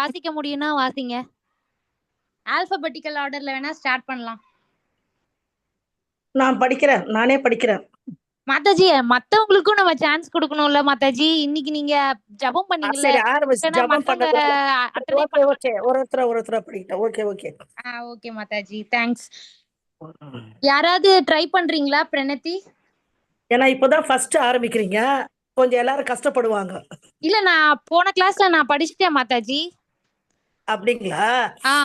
வாசிக்க முடியும்னா வாசிங்க. ஆல்பபெட்டிக்கல் ஆர்டர்ல வேணா ஸ்டார்ட் பண்ணலாம். நான் படிக்கிறேன், நானே படிக்கிறேன். மாதாஜி, மத்தவங்களுக்கும் நம்ம சான்ஸ் கொடுக்கணும்ல மாதாஜி. இன்னைக்கு நீங்க ஜபம் பண்ணீங்கல்ல, சரி ஆரம்பிச்சு ஜபம் மத்தவங்க பண்ணது. அட்டனே ஓகே ஓகே, ஒருத்தர படிக்கிட்டேன். Okay okay okay Mataji, thanks. யாராவது ட்ரை பண்றீங்களா பிரணதி? ஏன்னா இப்பதான் ஃபர்ஸ்ட் ஆரம்பிக்கிறீங்க, கொஞ்சம் எல்லாரும் கஷ்டப்படுவாங்க. இல்ல, நான் போன கிளாஸ்ல நான் படிச்சிட்டேன் மாதாஜி. அப்படிங்களா? ஆ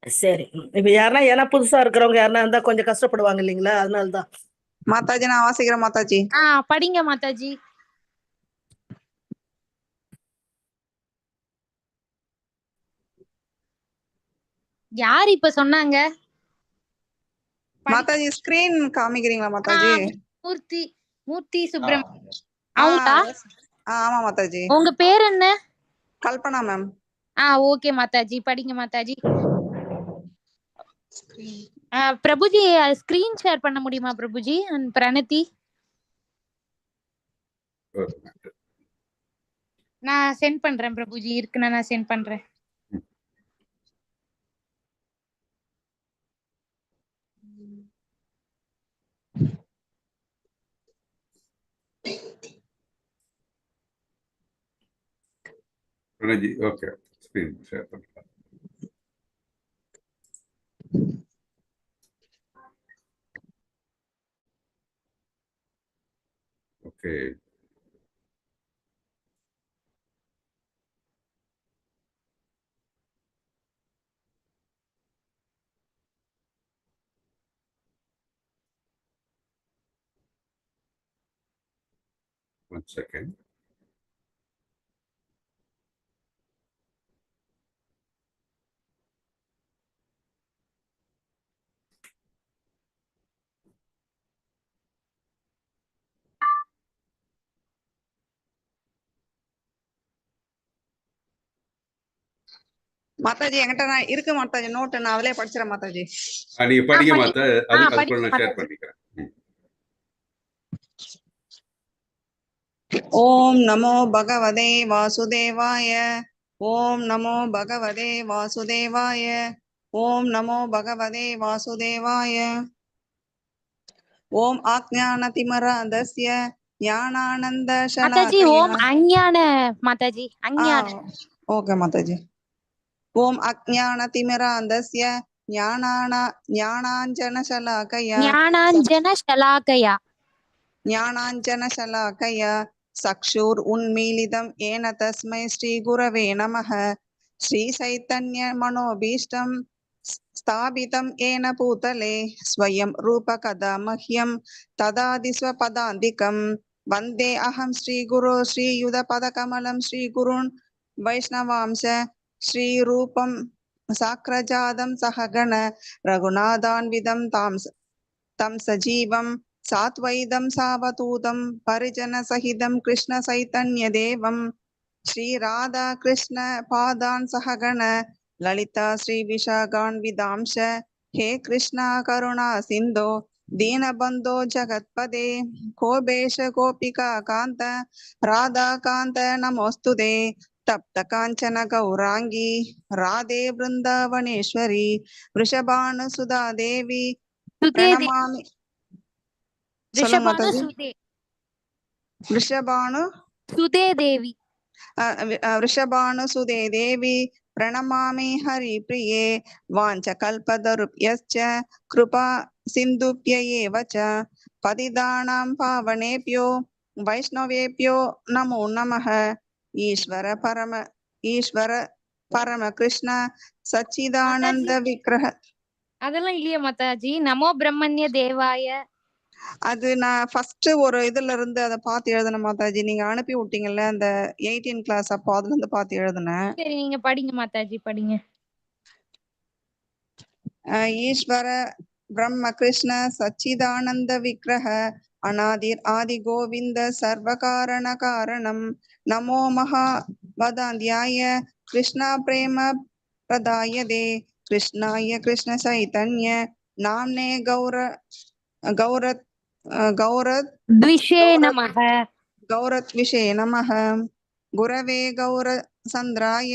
சரி. இப்ப யாருன்னா ஏன்னா புதுசா இருக்கிறவங்க யாருன்னா இருந்தா கொஞ்சம் கஷ்டப்படுவாங்க இல்லைங்களா, அதனாலதான். மாதாஜி நான் வாசிக்கிறேன் மாதாஜி. படிங்க மாதாஜி. யார் இப்ப சொன்னாங்க? மாதாஜி ஸ்கிரீன் காமிக்கிறீங்களா மாதாஜி? மூர்த்தி சுப்ரமணியம். அவங்களா? ஆமா மாதாஜி. உங்க பேர் என்ன? கல்பனா மேம். ஓகே மாதாஜி, படிங்க மாதாஜி. பிரபுஜி ஸ்கிரீன் ஷேர் பண்ண முடியுமா பிரபுஜி? அண்ட் பிரணதி, நான் சென்ட் பண்றேன் பிரபுஜி. இருக்குன்னா நான் சென்ட் பண்றேன். பிரணதி ஓகே, ஸ்கிரீன் ஷேர் பண்றேன். ஓகே. One second. மாதாஜி என்கிட்ட நான் இருக்கு மாதாஜி நோட், நான் அதிலே படிச்சிடறேன் மாதாஜி. நீங்க படிங்க மாதா, அதுக்குள்ள நான் ஷேர் பண்ணிக்கிறேன். ஓம் நமோ பகவதே வாசுதேவாய. ஓம் நமோ பகவதே வாசுதேவாய. ஓம் நமோ பகவதே வாசுதேவாய. ஓம் ஆக்ஞானதிமராந்தஸ்ய ஞானானந்த மாதாஜி. ஓம் சலாகயா. அஞ்ஞான மாதாஜி, அஞ்ஞான. ஓகே மாதாஜி. ஓம் அஜ்ஞானதிமிராந்தஸ்ய ஞானாஞ்சனசலாகயா. ஞானாஞ்சனசலாகயா. ஞானாஞ்சனசலாகயா சக்ஷுர் உன்மீலிதம் ஏன தஸ்மை ஸ்ரீ குரவே நமः. ஸ்ரீ சைத்தன்ய மனோபீஷ்டம் ஸ்தாபிதம் ஏன பூதலே ஸ்வயம் ரூப கதா மஹ்யம் ததாதி ஸ்வபதாந்திகம். வந்தே அஹம் ஸ்ரீ குரு ஸ்ரீயுத பதகமலம் ஸ்ரீ குருன் வைஷ்ணவாம்ச ஸ்ரீ ரூபம் சாக்ரஜாதம் சஹகண ரகுநாதான்விதம் தம் சஜீவம் சாத்வைதம் சாவதூதம் பரிஜன சகிதம் கிருஷ்ண சைத்தன்ய தேவம் ஸ்ரீ ராதா கிருஷ்ண பாதான் சஹகண லலிதா ஸ்ரீ விஷாகான் விதாம்ச. ஹே கிருஷ்ணா கருணா சிந்தோ दीनबन्धो जगत्पदे गोपेश गोपिका कान्त राधा कान्त नमोस्तुते. तप्त काञ्चन गौरांगी राधे वृन्दावनेश्वरी वृषभानुसुधा देवी प्रणमामि. சொல்லுங்க மாதாஜி. वृषभानु सुदे देवी वृषभानु सुदे देवी प्रणमामि हरिप्रिये. वाञ्छकल्पतरुभ्यश्च कृपा सिन्धुभ्य एव च पतितानां पावनेभ्यो वैष्णवेभ्यो नमो नमः. ईश्वर परम कृष्ण सच्चिदानंद विग्रह. அதெல்லாம் இல்லையா மாதாஜி? நமோ பிரம்மண்ய தேவாய. அது நான் ஃபர்ஸ்ட் ஒரு இதுல இருந்து அதை பார்த்து எழுதின மாதாஜி. நீங்க அனுப்பி விட்டீங்கல்ல அந்த 18 கிளாஸ், அப்போ அதுல இருந்து பார்த்து எழுதினேன். சரி, நீங்க படிங்க மாதாஜி, படிங்க. ஈஸ்வர பிரம்ம கிருஷ்ண சச்சிதானந்த விக்கிரக அநாதிர் ஆதி கோவிந்த சர்வ காரண காரணம். நமோ மகா வதாந்தியாய கிருஷ்ணா பிரேம பிரதாயதே கிருஷ்ணாய கிருஷ்ண சைதன்ய நாம்னே கௌரத்விஷே நமः. गुरवे गौरचन्द्राय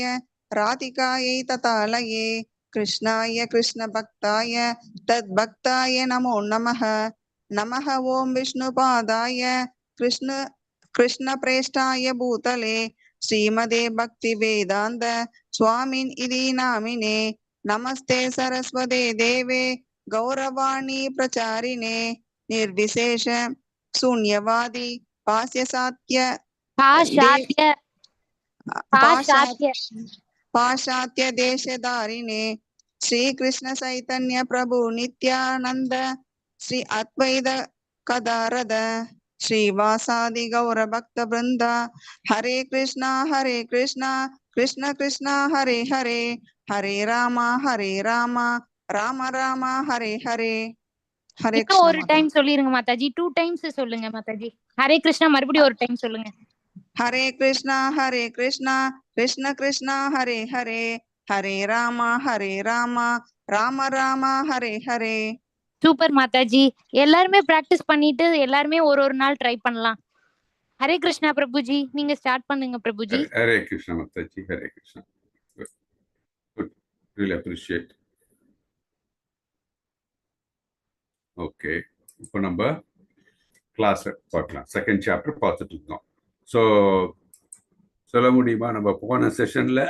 राधिकायै ततालये कृष्णाय कृष्णभक्ताय तद्भक्ताय नमो नमः। नमः ॐ विष्णुपादाय कृष्णप्रेष्ठाय भूतले श्रीमदे भक्तिवेदान्त स्वामिन् इति नामिने। नमस्ते सरस्वते देवे गौरवाणी प्रचारिणे निर्विशेष शून्यवादी पाश्चात्य देशधारिणे श्रीकृष्ण चैतन्य प्रभु नित्यानंद श्री अद्वैत गदाधर श्रीवासादि गौर भक्त वृंदा। हरे कृष्णा कृष्ण कृष्ण हरे हरे, हरे राम राम राम हरे हरे। हरे இன்னும் ஒரு कृष्ण டைம் சொல்லிருங்க மாதாஜி. 2 டைம்ஸ் சொல்லுங்க மாதாஜி. ஹரே கிருஷ்ணா மறுபடியும் ஒரு டைம் சொல்லுங்க. हरे कृष्णा कृष्ण कृष्ण हरे हरे, हरे राम राम राम हरे हरे। சூப்பர் மாதாஜி. எல்லாருமே பிராக்டிஸ் பண்ணிட்டு எல்லாருமே ஒரு நாள் ட்ரை பண்ணலாம். ஹரே கிருஷ்ணா பிரபுஜி, நீங்க ஸ்டார்ட் பண்ணுங்க Prabhuji. Hare Krishna Mataji. Hare Krishna. Good. Really appreciate. Okay, இப்போ நம்ம கிளாஸ் பார்க்கலாம். செகண்ட் சாப்டர் பார்த்துட்டு இருக்கோம். ஸோ சொல்ல முடியுமா, நம்ம போன செஷன்ல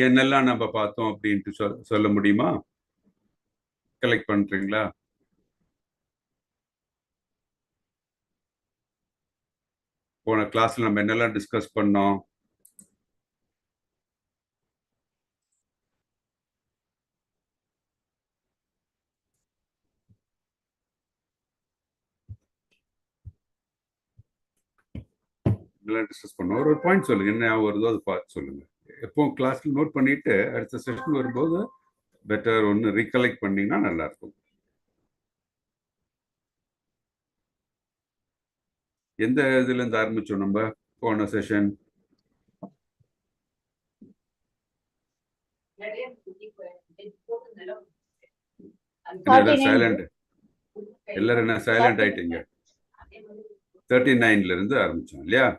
என்னெல்லாம் நம்ம பார்த்தோம் அப்படின்ட்டு சொல்ல முடியுமா? கலெக்ட் பண்றீங்களா? போன கிளாஸ்ல நம்ம என்னெல்லாம் டிஸ்கஸ் பண்ணோம்? டிஸ்கஸ் பண்ணோம். ஒரு பாயிண்ட் சொல்லுங்க, என்ன வருதோ அதை பார்த்து சொல்லுங்க. எப்போ கிளாஸ்ல நோட் பண்ணிட்டு அடுத்த செஷன் வரும்போது பெட்டர் ஒன்று ரீகலெக்ட் பண்ணீங்கன்னா நல்லா இருக்கும். எந்த இதுல இருந்து ஆரம்பிச்சோம் நம்ம போன செஷன்? சைலண்ட், எல்லாரும் என்ன சைலண்ட் ஆயிட்டீங்க? 39ல இருந்து ஆரம்பிச்சோம் இல்லையா?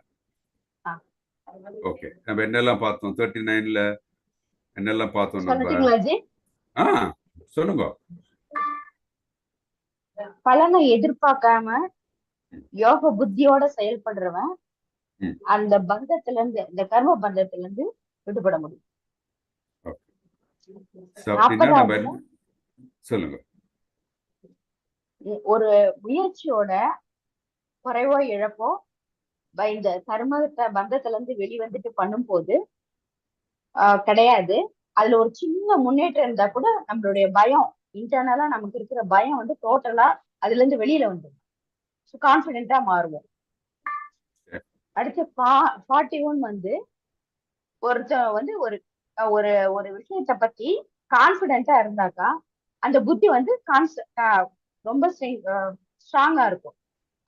ஓகே, நம்ம என்னெல்லாம் பார்த்தோம் 39ல? என்னெல்லாம் பார்த்தோம் நம்ம? சொல்லுங்க. பலனை எதிர்பார்க்காம யோக புத்தியோட செயல்படுறவன் அந்த பந்தத்துல இருந்து, இந்த கர்ம பந்தத்துல இருந்து விடுபட முடியும். சொல்லுங்க. ஒரு முயற்சியோட குறைவோ இழப்போ இந்த கர்ம பந்தத்துல இருந்து வெளிவந்துட்டு பண்ணும் போது கிடையாது. அதுல ஒரு சின்ன முன்னேற்றம் இருந்தா கூட நம்மளுடைய பயம், இன்டர்னலா நமக்கு இருக்கிற பயம் வந்து டோட்டலா அதுல இருந்து வெளியில வந்துடும். கான்பிடென்டா மாறுவோம். அடுத்து 41 வந்து ஒருத்தர் வந்து ஒரு ஒரு ஒரு விஷயத்தை பத்தி கான்பிடென்டா இருந்தாக்கா அந்த புத்தி வந்து ரொம்ப ஸ்ட்ராங்கா இருக்கும்.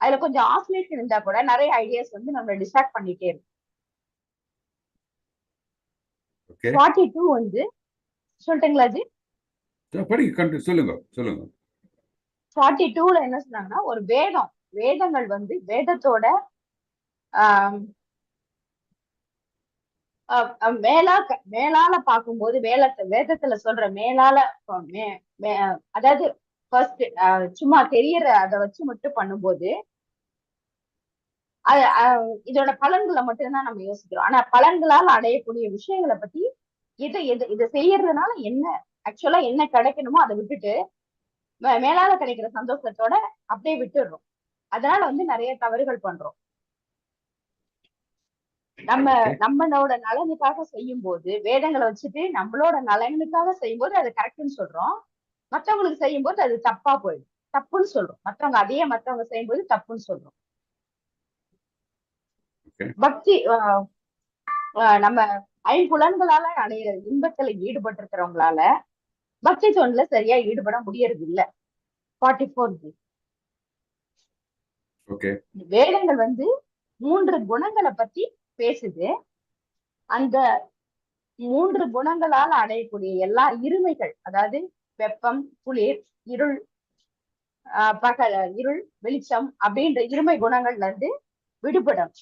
அதுல கொஞ்சம் ஆசிலேஷன் இருந்தா கூட நிறைய ஐடியாஸ் வந்து நம்ம டிஸ்ட்ராக்ட் பண்ணிட்டே இருக்கும். 42 வந்து சொல்லிட்டீங்களா ஜி? சொல்லுங்க. 42ல என்ன சொன்னாங்கன்னா, ஒரு வேதங்கள் வந்து வேதத்தோட மேலால பார்க்கும்போது வேதத்துல சொல்ற மேலால, அதாவது ஃபர்ஸ்ட் சும்மா தெரியற அதை வச்சு மட்டும் பண்ணும்போது இதோட பலன்களை மட்டும்தான் நம்ம யோசிக்கிறோம். ஆனா பலன்களால் அடையக்கூடிய விஷயங்களை பத்தி இதை செய்யறதுனால என்ன ஆக்சுவலா என்ன கிடைக்கணுமோ அதை விட்டுட்டு மேலால கிடைக்கிற சந்தோஷத்தோட அப்படியே விட்டுடுறோம். அதனால வந்து நிறைய தவறுகள் பண்றோம். நம்மளோட நலனுக்காக செய்யும் போது வேதங்களை வச்சுட்டு நம்மளோட நலனுக்காக செய்யும் போது அது கரெக்ட்னு சொல்றோம். மற்றவங்களுக்கு செய்யும் போது அது தப்பா போயிடும், தப்புன்னு சொல்றோம். மற்றவங்க செய்யும் போது தப்புன்னு சொல்றோம். பக்தி நம்ம ஐம்புலன்களால அடையிற இன்பத்துல ஈடுபட்டு இருக்கிறவங்களால பக்தி தொண்டுல சரியா ஈடுபட முடியறது இல்ல. 44 வேதங்கள் வந்து 3 குணங்களை பத்தி பேசுது. அந்த 3 குணங்களால் அடையக்கூடிய எல்லா இருமைகள், அதாவது வெப்பம், குளிர், இருள், இருள், வெளிச்சம் அப்படின்ற இருமை குணங்கள்ல இருந்து விடுபடும்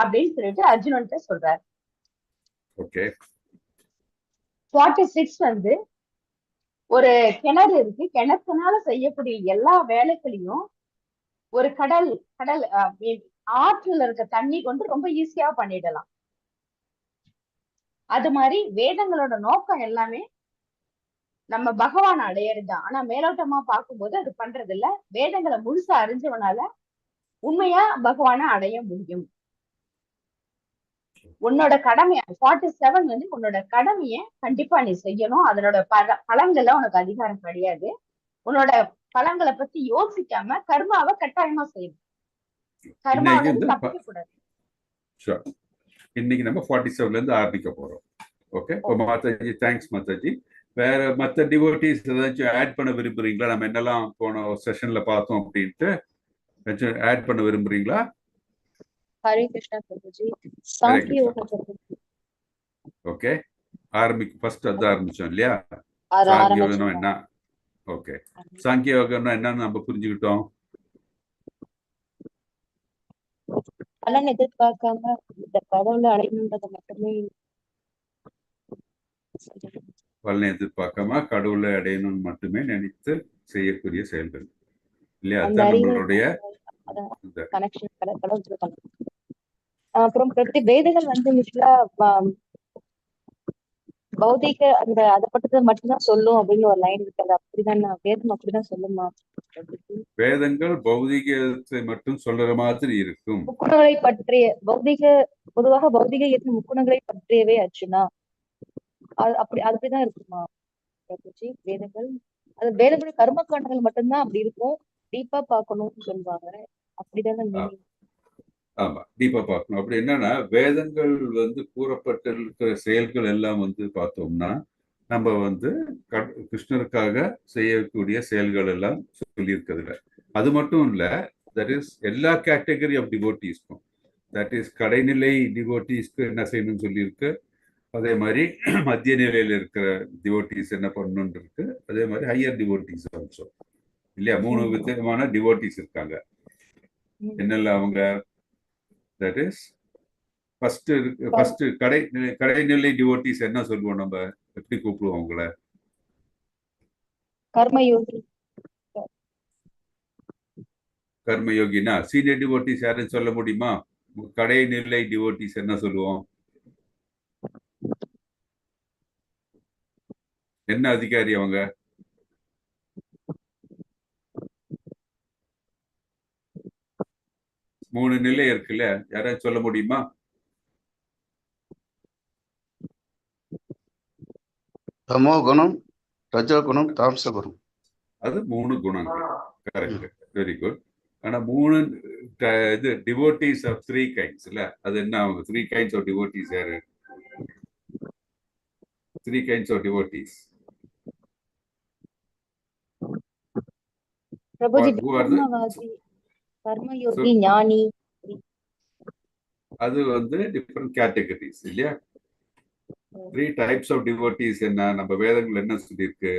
அப்படின்னு சொல்லிட்டு அர்ஜுனன்ட்ட சொல்றாரு. ஓகே 46 வந்து ஒரு கிணறு இருக்கு. கிணத்துனால செய்யக்கூடிய எல்லா வேலைகளையும் ஒரு கடல் கடல் ஆற்றுல இருக்க தண்ணி கொண்டு ரொம்ப ஈஸியா பண்ணிடலாம். அது மாதிரி வேதங்களோட நோக்கம் எல்லாமே நம்ம பகவான் அடையறதுதான். ஆனா மேலோட்டமா பார்க்கும்போது அது பண்றது இல்ல. வேதங்களை முழுசா அறிஞ்சவனால உண்மையா பகவானை அடைய முடியும். உன்னோட கடமை 47 வந்து உன்னோட கடமைய கண்டிப்பா நீ செய்யணும். அதனோட பலன்கள்ல உனக்கு அதிகாரம் கிடையாது. உன்னோட பலன்களை பத்தி யோசிக்காம கர்மாவை கட்டாயமா செய்யணும். கர்மாவில இருந்து தப்பிக்க கூடாது. இன்னைக்கு நம்ம 47ல இருந்து ஆரம்பிக்க போறோம். Okay, Mataji thanks Mataji. வேற மற்ற டிவோட்டிஸ் ஏதாச்சும் ஆட் பண்ண விரும்புறீங்களா? நம்ம என்னெல்லாம் போன செஷன்ல பார்த்தோம் அப்படின்ட்டு ஆட் பண்ண விரும்புறீங்களா? ஹரே கிருஷ்ணா பிரபுஜி. சாங்கிய யோகம் பிரபுஜி. ஓகே, ஃபர்ஸ்ட் அது ஆரம்பிச்சோம் இல்லையா? சாங்கிய யோகம் என்ன? ஓகே, சாங்கிய யோகம்னா என்னன்னு நம்ம புரிஞ்சுக்கிட்டோம். பலன் எதிர்பார்க்காம இந்த கடவுளை அடையணுன்றதை மட்டுமே பலனை எதிர்பார்க்காம கடவுளை அடையணும்னு மட்டுமே நினைத்து செய்யக்கூடிய செயல்கள் இல்லையா? அதுதான் நம்மளுடைய கனெக்ஷன் கடவுள். அப்புறம் பிரதி வேதங்கள் வந்து யூஸ்வலா பௌதிக அந்த அதை பற்றி மட்டும்தான் சொல்லும் அப்படின்னு ஒரு லைன் இருக்காது. அப்படிதான் வேதம் அப்படிதான் சொல்லுமா? வேதங்கள் பௌதிகத்தை மட்டும் சொல்ற மாதிரி இருக்கும். முக்குணங்களை பற்றிய பொதுவாக பௌதிக இயற்கை முக்குணங்களை பற்றியவே ஆச்சுன்னா அப்படிதான் இருக்குமா பிரபுஜி? வேதங்கள் அது வேதங்களோட கர்ம காண்டங்கள் மட்டும்தான் அப்படி இருக்கும். டீப்பா பார்க்கணும்னு சொல்லுவாங்க. அப்படிதானே? ஆமா, டீப்பா பார்க்கணும். அப்படி என்னன்னா வேதங்கள் வந்து கூறப்பட்டிருக்கிற செயல்கள் எல்லாம் வந்து பார்த்தோம்னா நம்ம வந்து கிருஷ்ணருக்காக செய்யக்கூடிய செயல்கள் எல்லாம் சொல்லியிருக்கிறதுல அது மட்டும் இல்ல, தட் இஸ் எல்லா கேட்டகரி ஆஃப் டிவோட்டீஸ்க்கும், தட் இஸ் கடைநிலை டிவோட்டீஸ்க்கு என்ன செய்யணும்னு சொல்லியிருக்கு. அதே மாதிரி மத்திய நிலையில இருக்கிற டிவோட்டீஸ் என்ன பண்ணணும்னு இருக்கு. அதே மாதிரி ஹையர் டிவோட்டீஸ் ஆல்சோ இல்லையா? 3 விதமான டிவோட்டீஸ் இருக்காங்க. என்னெல்லாம் அவங்க? தட் இஸ் ஃபர்ஸ்ட் கடைநிலை டிவோட்டீஸ் என்ன சொல்லுவோம்? நம்ம எப்படி கூப்பிடுவோம் அவங்கள? கர்மயோகி. கர்மயோகினா சீனியர் டிவோட்டீஸ் யாரும் சொல்ல முடியுமா? கடைநிலை டிவோட்டீஸ் என்ன சொல்லுவோம்? என்ன அதிகாரி அவங்க? மூணு நிலை இருக்குல்ல, யாராவது சொல்ல முடியுமா? தமோ குணம், ரஜோகுணம், தாம்ச குணம். அது 3 குணங்கள். Correct, very good. ஆனா 3 இது டிவோட்டீஸ் ஆஃப் 3 கைண்ட்ஸ் இல்ல? அது என்ன அவங்க 3 கைண்ட்ஸ் ஆஃப் டிவோட்டீஸ் யாரு? 3 கைண்ட்ஸ் ஆஃப் டிவோட்டீஸ். பிரபுஜி கர்மவாதி, கர்மயோகி, ஞானி. அது வந்து டிஃபரண்ட் கேட்டகரிஸ் இல்லையா? 3 டைப்ஸ் ஆஃப் டிவோட்டீஸ் என்ன நம்ம வேதங்கள் என்ன சொல்லியிருக்கு?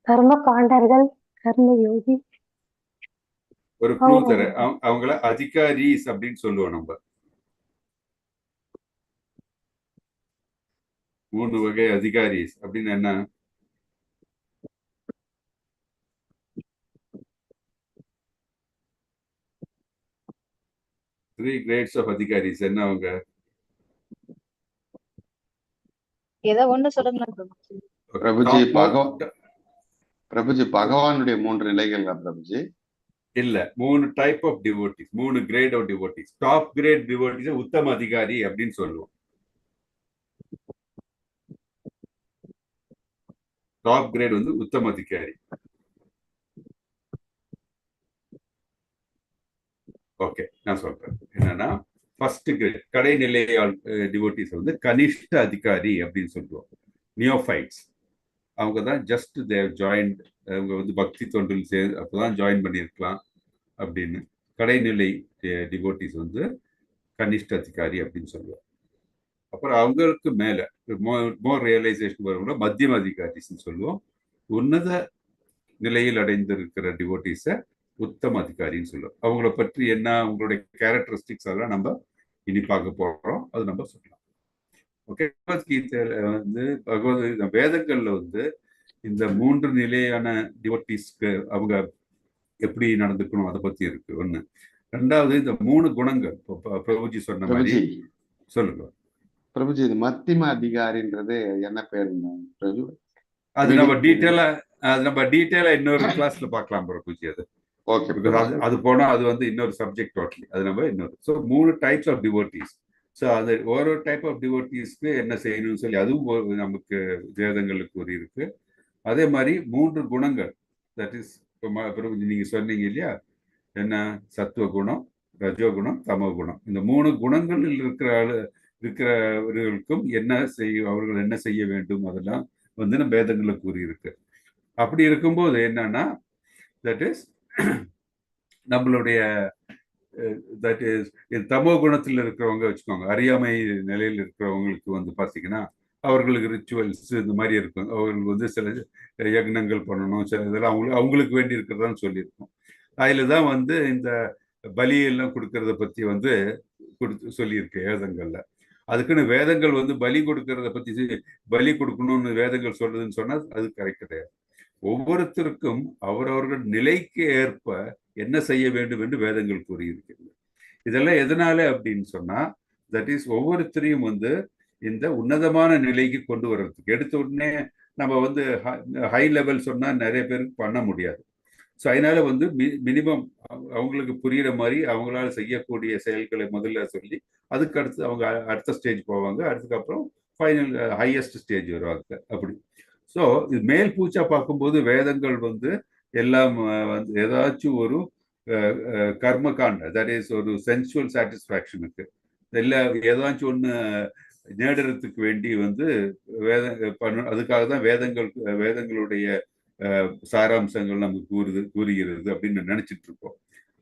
கர்ம காண்டர்கள், கர்மயோகி. ஒரு க்ளூ தர, அவங்கள அதிகாரிஸ் அப்படின்னு சொல்லுவோம் நம்ம. 3 வகை அதிகாரிஸ் அப்படின்னு என்ன? Three grades of அதிகாரிஸ் என்ன அவங்க? ஏதோ ஒண்ணு சொல்லுங்க பிரபுஜி. பகவானுடைய 3 நிலைகள் பிரபுஜி இல்ல, 3 type of devotees, 3 grade of devotees. Top grade devotees உத்தம அதிகாரி அப்படின்னு சொல்லுவோம். டாப் கிரேட் வந்து உத்தம அதிகாரி. ஓகே, நான் சொல்றேன் என்னன்னா, ஃபர்ஸ்ட் கிரேட் கடைநிலை டிவோட்டீஸ் வந்து கனிஷ்ட அதிகாரி அப்படின்னு சொல்லுவோம். நியோஃபைட்ஸ் அவங்க தான் ஜஸ்ட் தேவ் ஜாயின்ட், அவங்க வந்து பக்தி தொண்டில் அப்போதான் ஜாயின் பண்ணியிருக்கலாம் அப்படின்னு. கடைநிலை டிவோட்டீஸ் வந்து கனிஷ்ட அதிகாரி அப்படின்னு சொல்லுவோம். அப்புறம் அவங்களுக்கு மேல மோர் ரியலைசேஷன் வரும்போது மத்தியம அதிகாரிஸ்ன்னு சொல்லுவோம். உன்னத நிலையில் அடைந்திருக்கிற டிவோட்டீஸை உத்தம அதிகாரின்னு சொல்லுவோம். அவங்கள பற்றி என்ன, அவங்களுடைய கேரக்டரிஸ்டிக்ஸ் அதெல்லாம் நம்ம இனி பார்க்க போறோம். அது நம்ம சொல்லலாம். ஓகே, பகவத்கீதையில வந்து வேதங்கள்ல வந்து இந்த 3 நிலையான டிவோட்டீஸ்க்கு அவங்க எப்படி நடந்துக்கணும் அதை பத்தி இருக்கு ஒண்ணு. ரெண்டாவது இந்த 3 குணங்கள் பிரபுஜி சொன்ன மாதிரி. பிரபுஜி சொல்லுங்க பிரபுஜி, இது மத்திம அதிகாரின்றது என்ன பேருங்க பிரபு? அது நம்ம டீட்டெயிலா இன்னொரு கிளாஸ்ல பார்க்கலாம் பிரபுஜி. அது ஓகே, அது போனா அது வந்து இன்னொரு சப்ஜெக்ட் டோட்டலி. அது நம்ம இன்னொரு. So 3 types of devotees. So அது ஒரு டைப் ஆஃப் டிவோட்டீஸ்க்கு என்ன செய்யணும்னு சொல்லி அதுவும் நமக்கு வேதங்களுக்கு ஒரு இருக்கு. அதே மாதிரி 3 குணங்கள், தட் இஸ் நீங்க சொன்னீங்க இல்லையா, என்ன சத்துவ குணம், ரஜோகுணம், தமோ குணம். இந்த 3 குணங்களில் இருக்கிறவர்களுக்கும் அவர்கள் என்ன செய்ய வேண்டும் அதெல்லாம் வந்து நம்ம வேதங்களை கூறியிருக்கு. அப்படி இருக்கும்போது என்னன்னா, தட் இஸ் நம்மளுடைய தமோ குணத்தில் இருக்கிறவங்க வச்சுக்கோங்க, அறியாமை நிலையில் இருக்கிறவங்களுக்கு வந்து பார்த்தீங்கன்னா அவர்களுக்கு ரிச்சுவல்ஸ் இந்த மாதிரி இருக்கும். அவர்களுக்கு வந்து சில யக்னங்கள் பண்ணணும், சில இதெல்லாம் அவங்களுக்கு வேண்டி இருக்கிறதான்னு சொல்லியிருக்கோம். அதில் தான் வந்து இந்த பலியெல்லாம் கொடுக்கறத பற்றி வந்து சொல்லியிருக்கு வேதங்கள்ல. அதுக்குன்னு வேதங்கள் வந்து பலி கொடுக்கறத பற்றி பலி கொடுக்கணும்னு வேதங்கள் சொல்றதுன்னு சொன்னால் அது கரெக்ட் கிடையாது. ஒவ்வொருத்தருக்கும் அவரவர்கள் நிலைக்கு ஏற்ப என்ன செய்ய வேண்டும் என்று வேதங்கள் கூறியிருக்கிறது. இதெல்லாம் எதனால அப்படின்னு சொன்னா, தட் இஸ் ஒவ்வொருத்தரையும் வந்து இந்த உன்னதமான நிலைக்கு கொண்டு வர்றதுக்கு. எடுத்த உடனே நம்ம வந்து ஹை லெவல் சொன்னா நிறைய பேருக்கு பண்ண முடியாது. ஸோ அதனால வந்து மினிமம் அவங்களுக்கு புரியுற மாதிரி அவங்களால செய்யக்கூடிய செயல்களை முதல்ல சொல்லி அதுக்கு அடுத்து அவங்க அடுத்த ஸ்டேஜ் போவாங்க. அதுக்கப்புறம் ஃபைனல் ஹையஸ்ட் ஸ்டேஜ் வருவாங்க. அப்படி. ஸோ இது மேல் பூச்சா பார்க்கும்போது வேதங்கள் வந்து எல்லாம் வந்து ஏதாச்சும் ஒரு கர்மகாண்ட, தட் இஸ் ஒரு சென்சுவல் சாட்டிஸ்ஃபேக்ஷனுக்கு இல்லை ஏதாச்சும் ஒன்று நேடுறதுக்கு வேண்டி வந்து அதுக்காக தான் வேதங்களுடைய சாராம்சங்கள் நமக்கு கூறுகிறது அப்படின்னு நினைச்சிட்டு இருக்கோம்.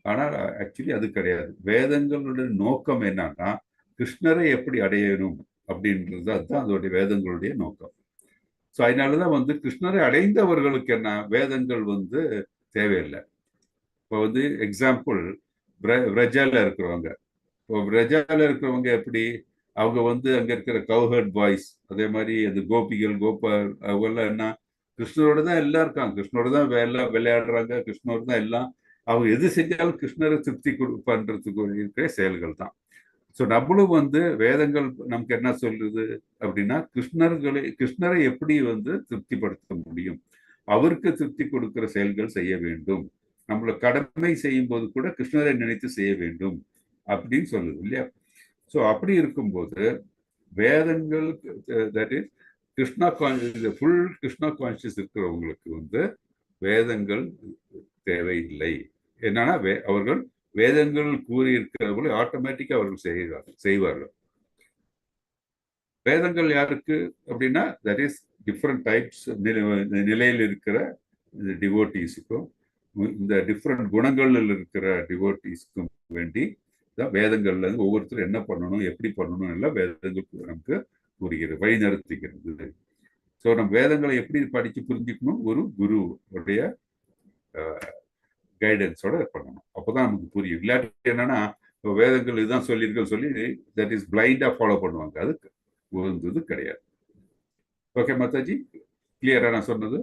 ஆனால் ஆக்சுவலி அது கிடையாது. வேதங்களுடைய நோக்கம் என்னன்னா கிருஷ்ணரை எப்படி அடையணும் அப்படின்றது, அதுதான் அதோடைய வேதங்களுடைய நோக்கம். ஸோ அதனாலதான் வந்து கிருஷ்ணரை அடைந்தவர்களுக்கு என்ன வேதங்கள் வந்து தேவையில்லை. இப்போ வந்து எக்ஸாம்பிள் பிரஜால இருக்கிறவங்க, இப்போ பிரஜால இருக்கிறவங்க எப்படி அவங்க வந்து அங்க இருக்கிற கவுஹர்ட் பாய்ஸ், அதே மாதிரி அது கோபிகள் கோபால் அவங்கெல்லாம் என்ன கிருஷ்ணரோட தான் எல்லாம் இருக்காங்க, கிருஷ்ணரோட தான் எல்லாம் விளையாடுறாங்க, கிருஷ்ணரோட தான் எல்லாம். அவங்க எது செஞ்சாலும் கிருஷ்ணரை திருப்தி பண்றதுக்கு இருக்கிற செயல்கள் தான். ஸோ நம்மளும் வந்து வேதங்கள் நமக்கு என்ன சொல்றது அப்படின்னா கிருஷ்ணரை எப்படி வந்து திருப்திப்படுத்த முடியும், அவருக்கு திருப்தி கொடுக்கிற செயல்கள் செய்ய வேண்டும், நம்மள கடமை செய்யும் போது கூட கிருஷ்ணரை நினைத்து செய்ய வேண்டும் அப்படின்னு சொல்லுது இல்லையா. ஸோ அப்படி இருக்கும்போது வேதங்கள் that is Krishna full Krishna conscious இருக்கிறவங்களுக்கு வந்து வேதங்கள் தேவையில்லை. என்னன்னா அவர்கள் வேதங்கள் கூறியிருக்கிறவர்களை ஆட்டோமேட்டிக்கா அவர்கள் செய்வார்கள். வேதங்கள் யாருக்கு அப்படின்னா தட் இஸ் டிஃப்ரெண்ட் டைப்ஸ் நிலையில் இருக்கிற டிவோட்டீஸுக்கும் இந்த டிஃப்ரெண்ட் குணங்களில் இருக்கிற டிவோட்டீஸ்க்கும் வேண்டி தான் வேதங்கள்ல இருந்து ஒவ்வொருத்தரும் என்ன பண்ணணும் எப்படி பண்ணணும் எல்லாம் வேதங்கள் நமக்கு கூறுகிறது, வழி நடத்துகிறது. ஸோ நம்ம வேதங்களை எப்படி படிச்சு புரிஞ்சுக்கணும், ஒரு குருவுடைய கைடன்ஸோட பண்ணணும், அப்போதான் நமக்கு புரியும். இல்லாட்டி என்னன்னா வேதங்கள் இதுதான் சொல்லியிருக்கேன்னு சொல்லி தட் இஸ் பிளைண்டா ஃபாலோ பண்ணுவாங்க, அதுக்கு உகந்தது கிடையாது. ஓகே மாதாஜி, கிளியரா நான் சொன்னது?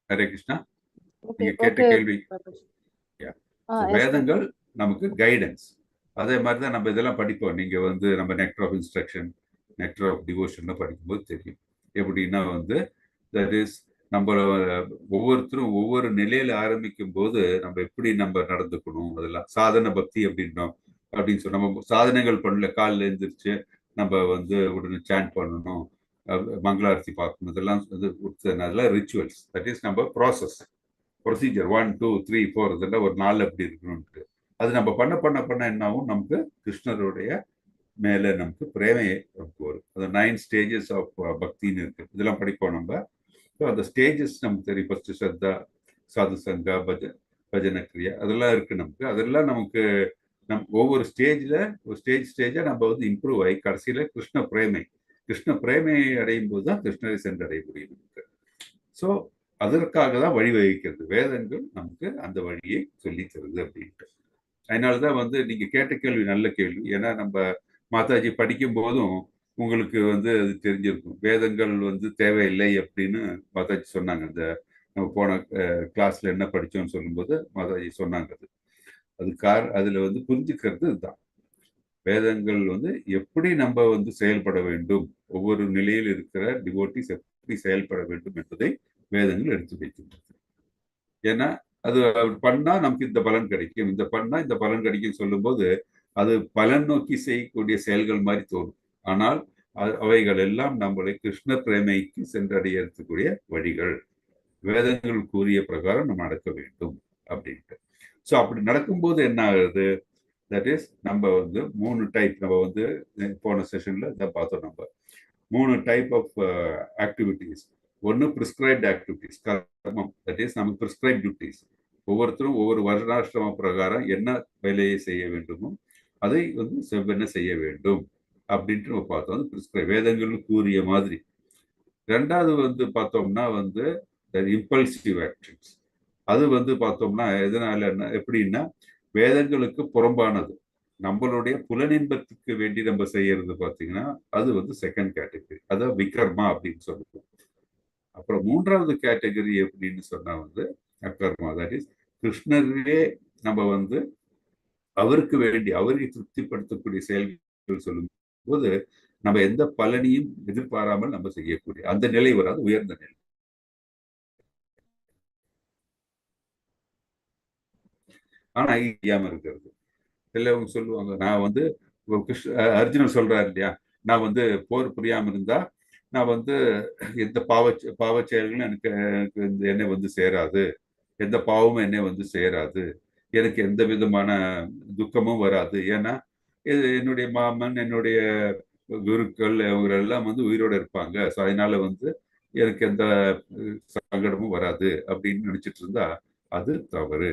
ஹரே கிருஷ்ணா. நீங்க கேட்ட கேள்வி வேதங்கள் நமக்கு கைடன்ஸ். அதே மாதிரிதான் நம்ம இதெல்லாம் படிப்போம். நீங்க வந்து நம்ம nectar of instruction, nectar of devotion படிக்கும்போது தெரியும். எப்படின்னா வந்து தட் இஸ் நம்ம ஒவ்வொருத்தரும் ஒவ்வொரு நிலையில ஆரம்பிக்கும் போது நம்ம எப்படி நம்ம நடந்துக்கணும், அதெல்லாம் சாதன பக்தி அப்படின்னு சொல்லி நம்ம சாதனைகள் பண்ணல. காலில் எழுந்திரிச்சு நம்ம வந்து உடனே சாண்ட் பண்ணணும், மங்களாரத்தி பார்க்கணும், அதெல்லாம் ரிச்சுவல்ஸ். தட் இஸ் நம்ம ப்ரொசீஜர் 1 2 3 4 இதெல்லாம் ஒரு நாள் எப்படி இருக்கணும்ட்டு அது நம்ம பண்ண என்னாவும் நமக்கு கிருஷ்ணருடைய மேல நமக்கு பிரேமையை நமக்கு வரும். அது 9 ஸ்டேஜஸ் ஆஃப் பக்தின்னு இருக்கு, இதெல்லாம் படிப்போம் நம்ம. ஸோ அந்த ஸ்டேஜஸ் நமக்கு தெரியும். ஃபர்ஸ்ட் ஸ்ரத்தா, சாது சங்கா, பஜன கிரியா அதெல்லாம் இருக்கு நமக்கு. அதெல்லாம் நமக்கு ஒவ்வொரு ஸ்டேஜா நம்ம வந்து இம்ப்ரூவ் ஆகி கடைசியில கிருஷ்ண பிரேமையை அடையும் போது தான் கிருஷ்ணரை சென்றடைய முடியும் நமக்கு. ஸோ அதற்காக தான் வழிவகுக்கிறது வேதங்கள், நமக்கு அந்த வழியை சொல்லி தருது அப்படின்ட்டு. அதனாலதான் வந்து நீங்க கேட்ட கேள்வி நல்ல கேள்வி. ஏன்னா நம்ம மாதாஜி படிக்கும் போதும் உங்களுக்கு வந்து அது தெரிஞ்சிருக்கும். வேதங்கள் வந்து தேவையில்லை அப்படின்னு மாதாஜி சொன்னாங்க. அந்த நம்ம போன கிளாஸ்ல என்ன படிச்சோம்னு சொல்லும்போது மாதாஜி சொன்னாங்க. அதுல வந்து புரிஞ்சுக்கிறது இதுதான். வேதங்கள் வந்து எப்படி நம்ம வந்து செயல்பட வேண்டும், ஒவ்வொரு நிலையில் இருக்கிற டிவோட்டிஸ் எப்படி செயல்பட வேண்டும் என்பதை வேதங்கள் எடுத்து வைக்கின்றது. ஏன்னா அது பண்ணா நமக்கு இந்த பலன் கிடைக்கும், இந்த பண்ணா இந்த பலன் கிடைக்கும் சொல்லும்போது அது பலன் நோக்கி செய்யக்கூடிய செயல்கள் மாதிரி தோணும். ஆனால் அவைகள் எல்லாம் நம்மளை கிருஷ்ண பிரேமைக்கு சென்றடையக்கூடிய வழிகள். வேதங்கள் கூறிய பிரகாரம் நம்ம நடக்க வேண்டும் அப்படின்ட்டு. ஸோ அப்படி நடக்கும்போது என்ன ஆகுது? தட் இஸ் நம்ம வந்து 3 டைப். நம்ம வந்து போன செஷன்ல இதை பார்த்தோம். நம்ம 3 டைப் ஆஃப் ஆக்டிவிட்டிஸ். ஒன்று பிரிஸ்கிரைப்ட் ஆக்டிவிட்டிஸ், கர்மம். தட் இஸ் நமக்கு பிரிஸ்கிரைப் டியூட்டிஸ். ஒவ்வொருத்தரும் ஒவ்வொரு வருடாசிரம பிரகாரம் என்ன வேலையை செய்ய வேண்டுமோ அதை வந்து செவ்வென செய்ய வேண்டும் அப்படின்ட்டு நம்ம பார்த்தோம். அது பிரிஸ்கிரைப், வேதங்கள் கூறிய மாதிரி. ரெண்டாவது வந்து பார்த்தோம்னா வந்து இம்பல்சிவ் ஆக்ஷன்ஸ். அது வந்து பார்த்தோம்னா எதனால எப்படின்னா வேதங்களுக்கு புறம்பானது, நம்மளுடைய புலனின்பத்துக்கு வேண்டி நம்ம செய்யறது பார்த்தீங்கன்னா அது வந்து செகண்ட் கேட்டகரி, அதாவது விகர்மா அப்படின்னு சொல்லுவோம். அப்புறம் மூன்றாவது கேட்டகரி எப்படின்னு சொன்னா வந்து அகர்மா. தட் இஸ் கிருஷ்ணரே நம்ம வந்து அவருக்கு வேண்டி அவரை திருப்திப்படுத்தக்கூடிய செயல்கள் சொல்லும் போது நம்ம எந்த பலனையும் எதிர்பாராமல் நம்ம செய்யக்கூடிய அந்த நிலை வராது, உயர்ந்த நிலை. ஆனா ஐயாம இருக்கிறது. சிலவங்க சொல்லுவாங்க, நான் வந்து அர்ஜுனன் சொல்றாரு இல்லையா, நான் வந்து போர் புரியாம இருந்தா நான் வந்து எந்த பாவ செயல்களும் எனக்கு என்னை வந்து சேராது, எந்த பாவமும் என்னை வந்து சேராது, எனக்கு எந்த விதமான துக்கமும் வராது. ஏன்னா என்னுடைய மாமன், என்னுடைய குருக்கள் இவங்க எல்லாம் வந்து உயிரோட இருப்பாங்க. ஸோ அதனால வந்து எனக்கு எந்த சங்கடமும் வராது அப்படின்னு நினைச்சிட்டு இருந்தா அது தவறு.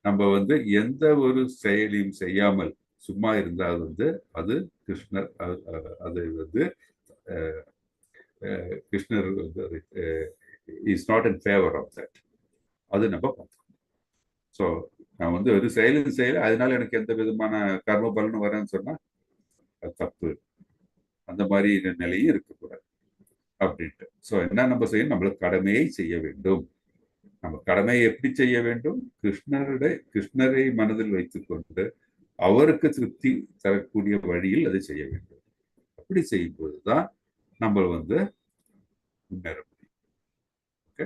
நம்ம வந்து எந்த ஒரு செயலையும் செய்யாமல் சும்மா இருந்தால் வந்து அது கிருஷ்ணர் அது வந்து கிருஷ்ணர் is not in favour of that. அது நம்ம பார்த்தோம். ஸோ நான் வந்து ஒரு செயலும் செய்யல, அதனால எனக்கு எந்த விதமான கர்ம பலனும் வரேன்னு சொன்னா அது தப்பு. அந்த மாதிரி நிலையும் இருக்கக்கூடாது அப்படின்ட்டு. ஸோ என்ன நம்ம செய்யணும்? நம்மளுக்கு கடமையை செய்ய வேண்டும். நம்ம கடமையை எப்படி செய்ய வேண்டும்? கிருஷ்ணரை மனதில் வைத்துக் கொண்டு அவருக்கு திருப்தி தரக்கூடிய வழியில் அதை செய்ய வேண்டும். அப்படி செய்யும் போதுதான் நம்ம வந்து முன்னேற முடியும். ஓகே,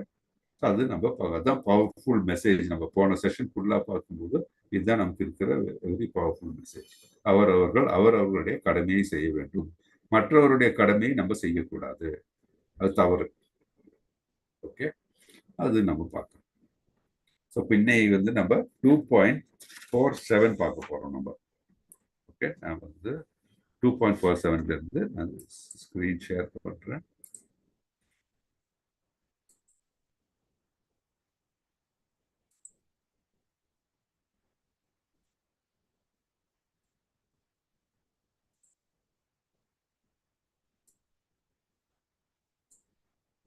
அது நம்ம அதான் பவர்ஃபுல் மெசேஜ். நம்ம போன செஷன் ஃபுல்லா பார்க்கும்போது இதுதான் நமக்கு இருக்கிற வெரி பவர்ஃபுல் மெசேஜ். அவர்களுடைய கடமையை செய்ய வேண்டும், மற்றவருடைய கடமையை நம்ம செய்யக்கூடாது, அது தவறு. ஓகே, அது நம்ம பார்க்கணும். ஸோ பின்னை வந்து நம்ம 2.47 பார்க்க போறோம் நம்ம. ஓகே, நான் வந்து 2.47 இருந்து நான் ஸ்கிரீன் ஷேர் பண்றேன்.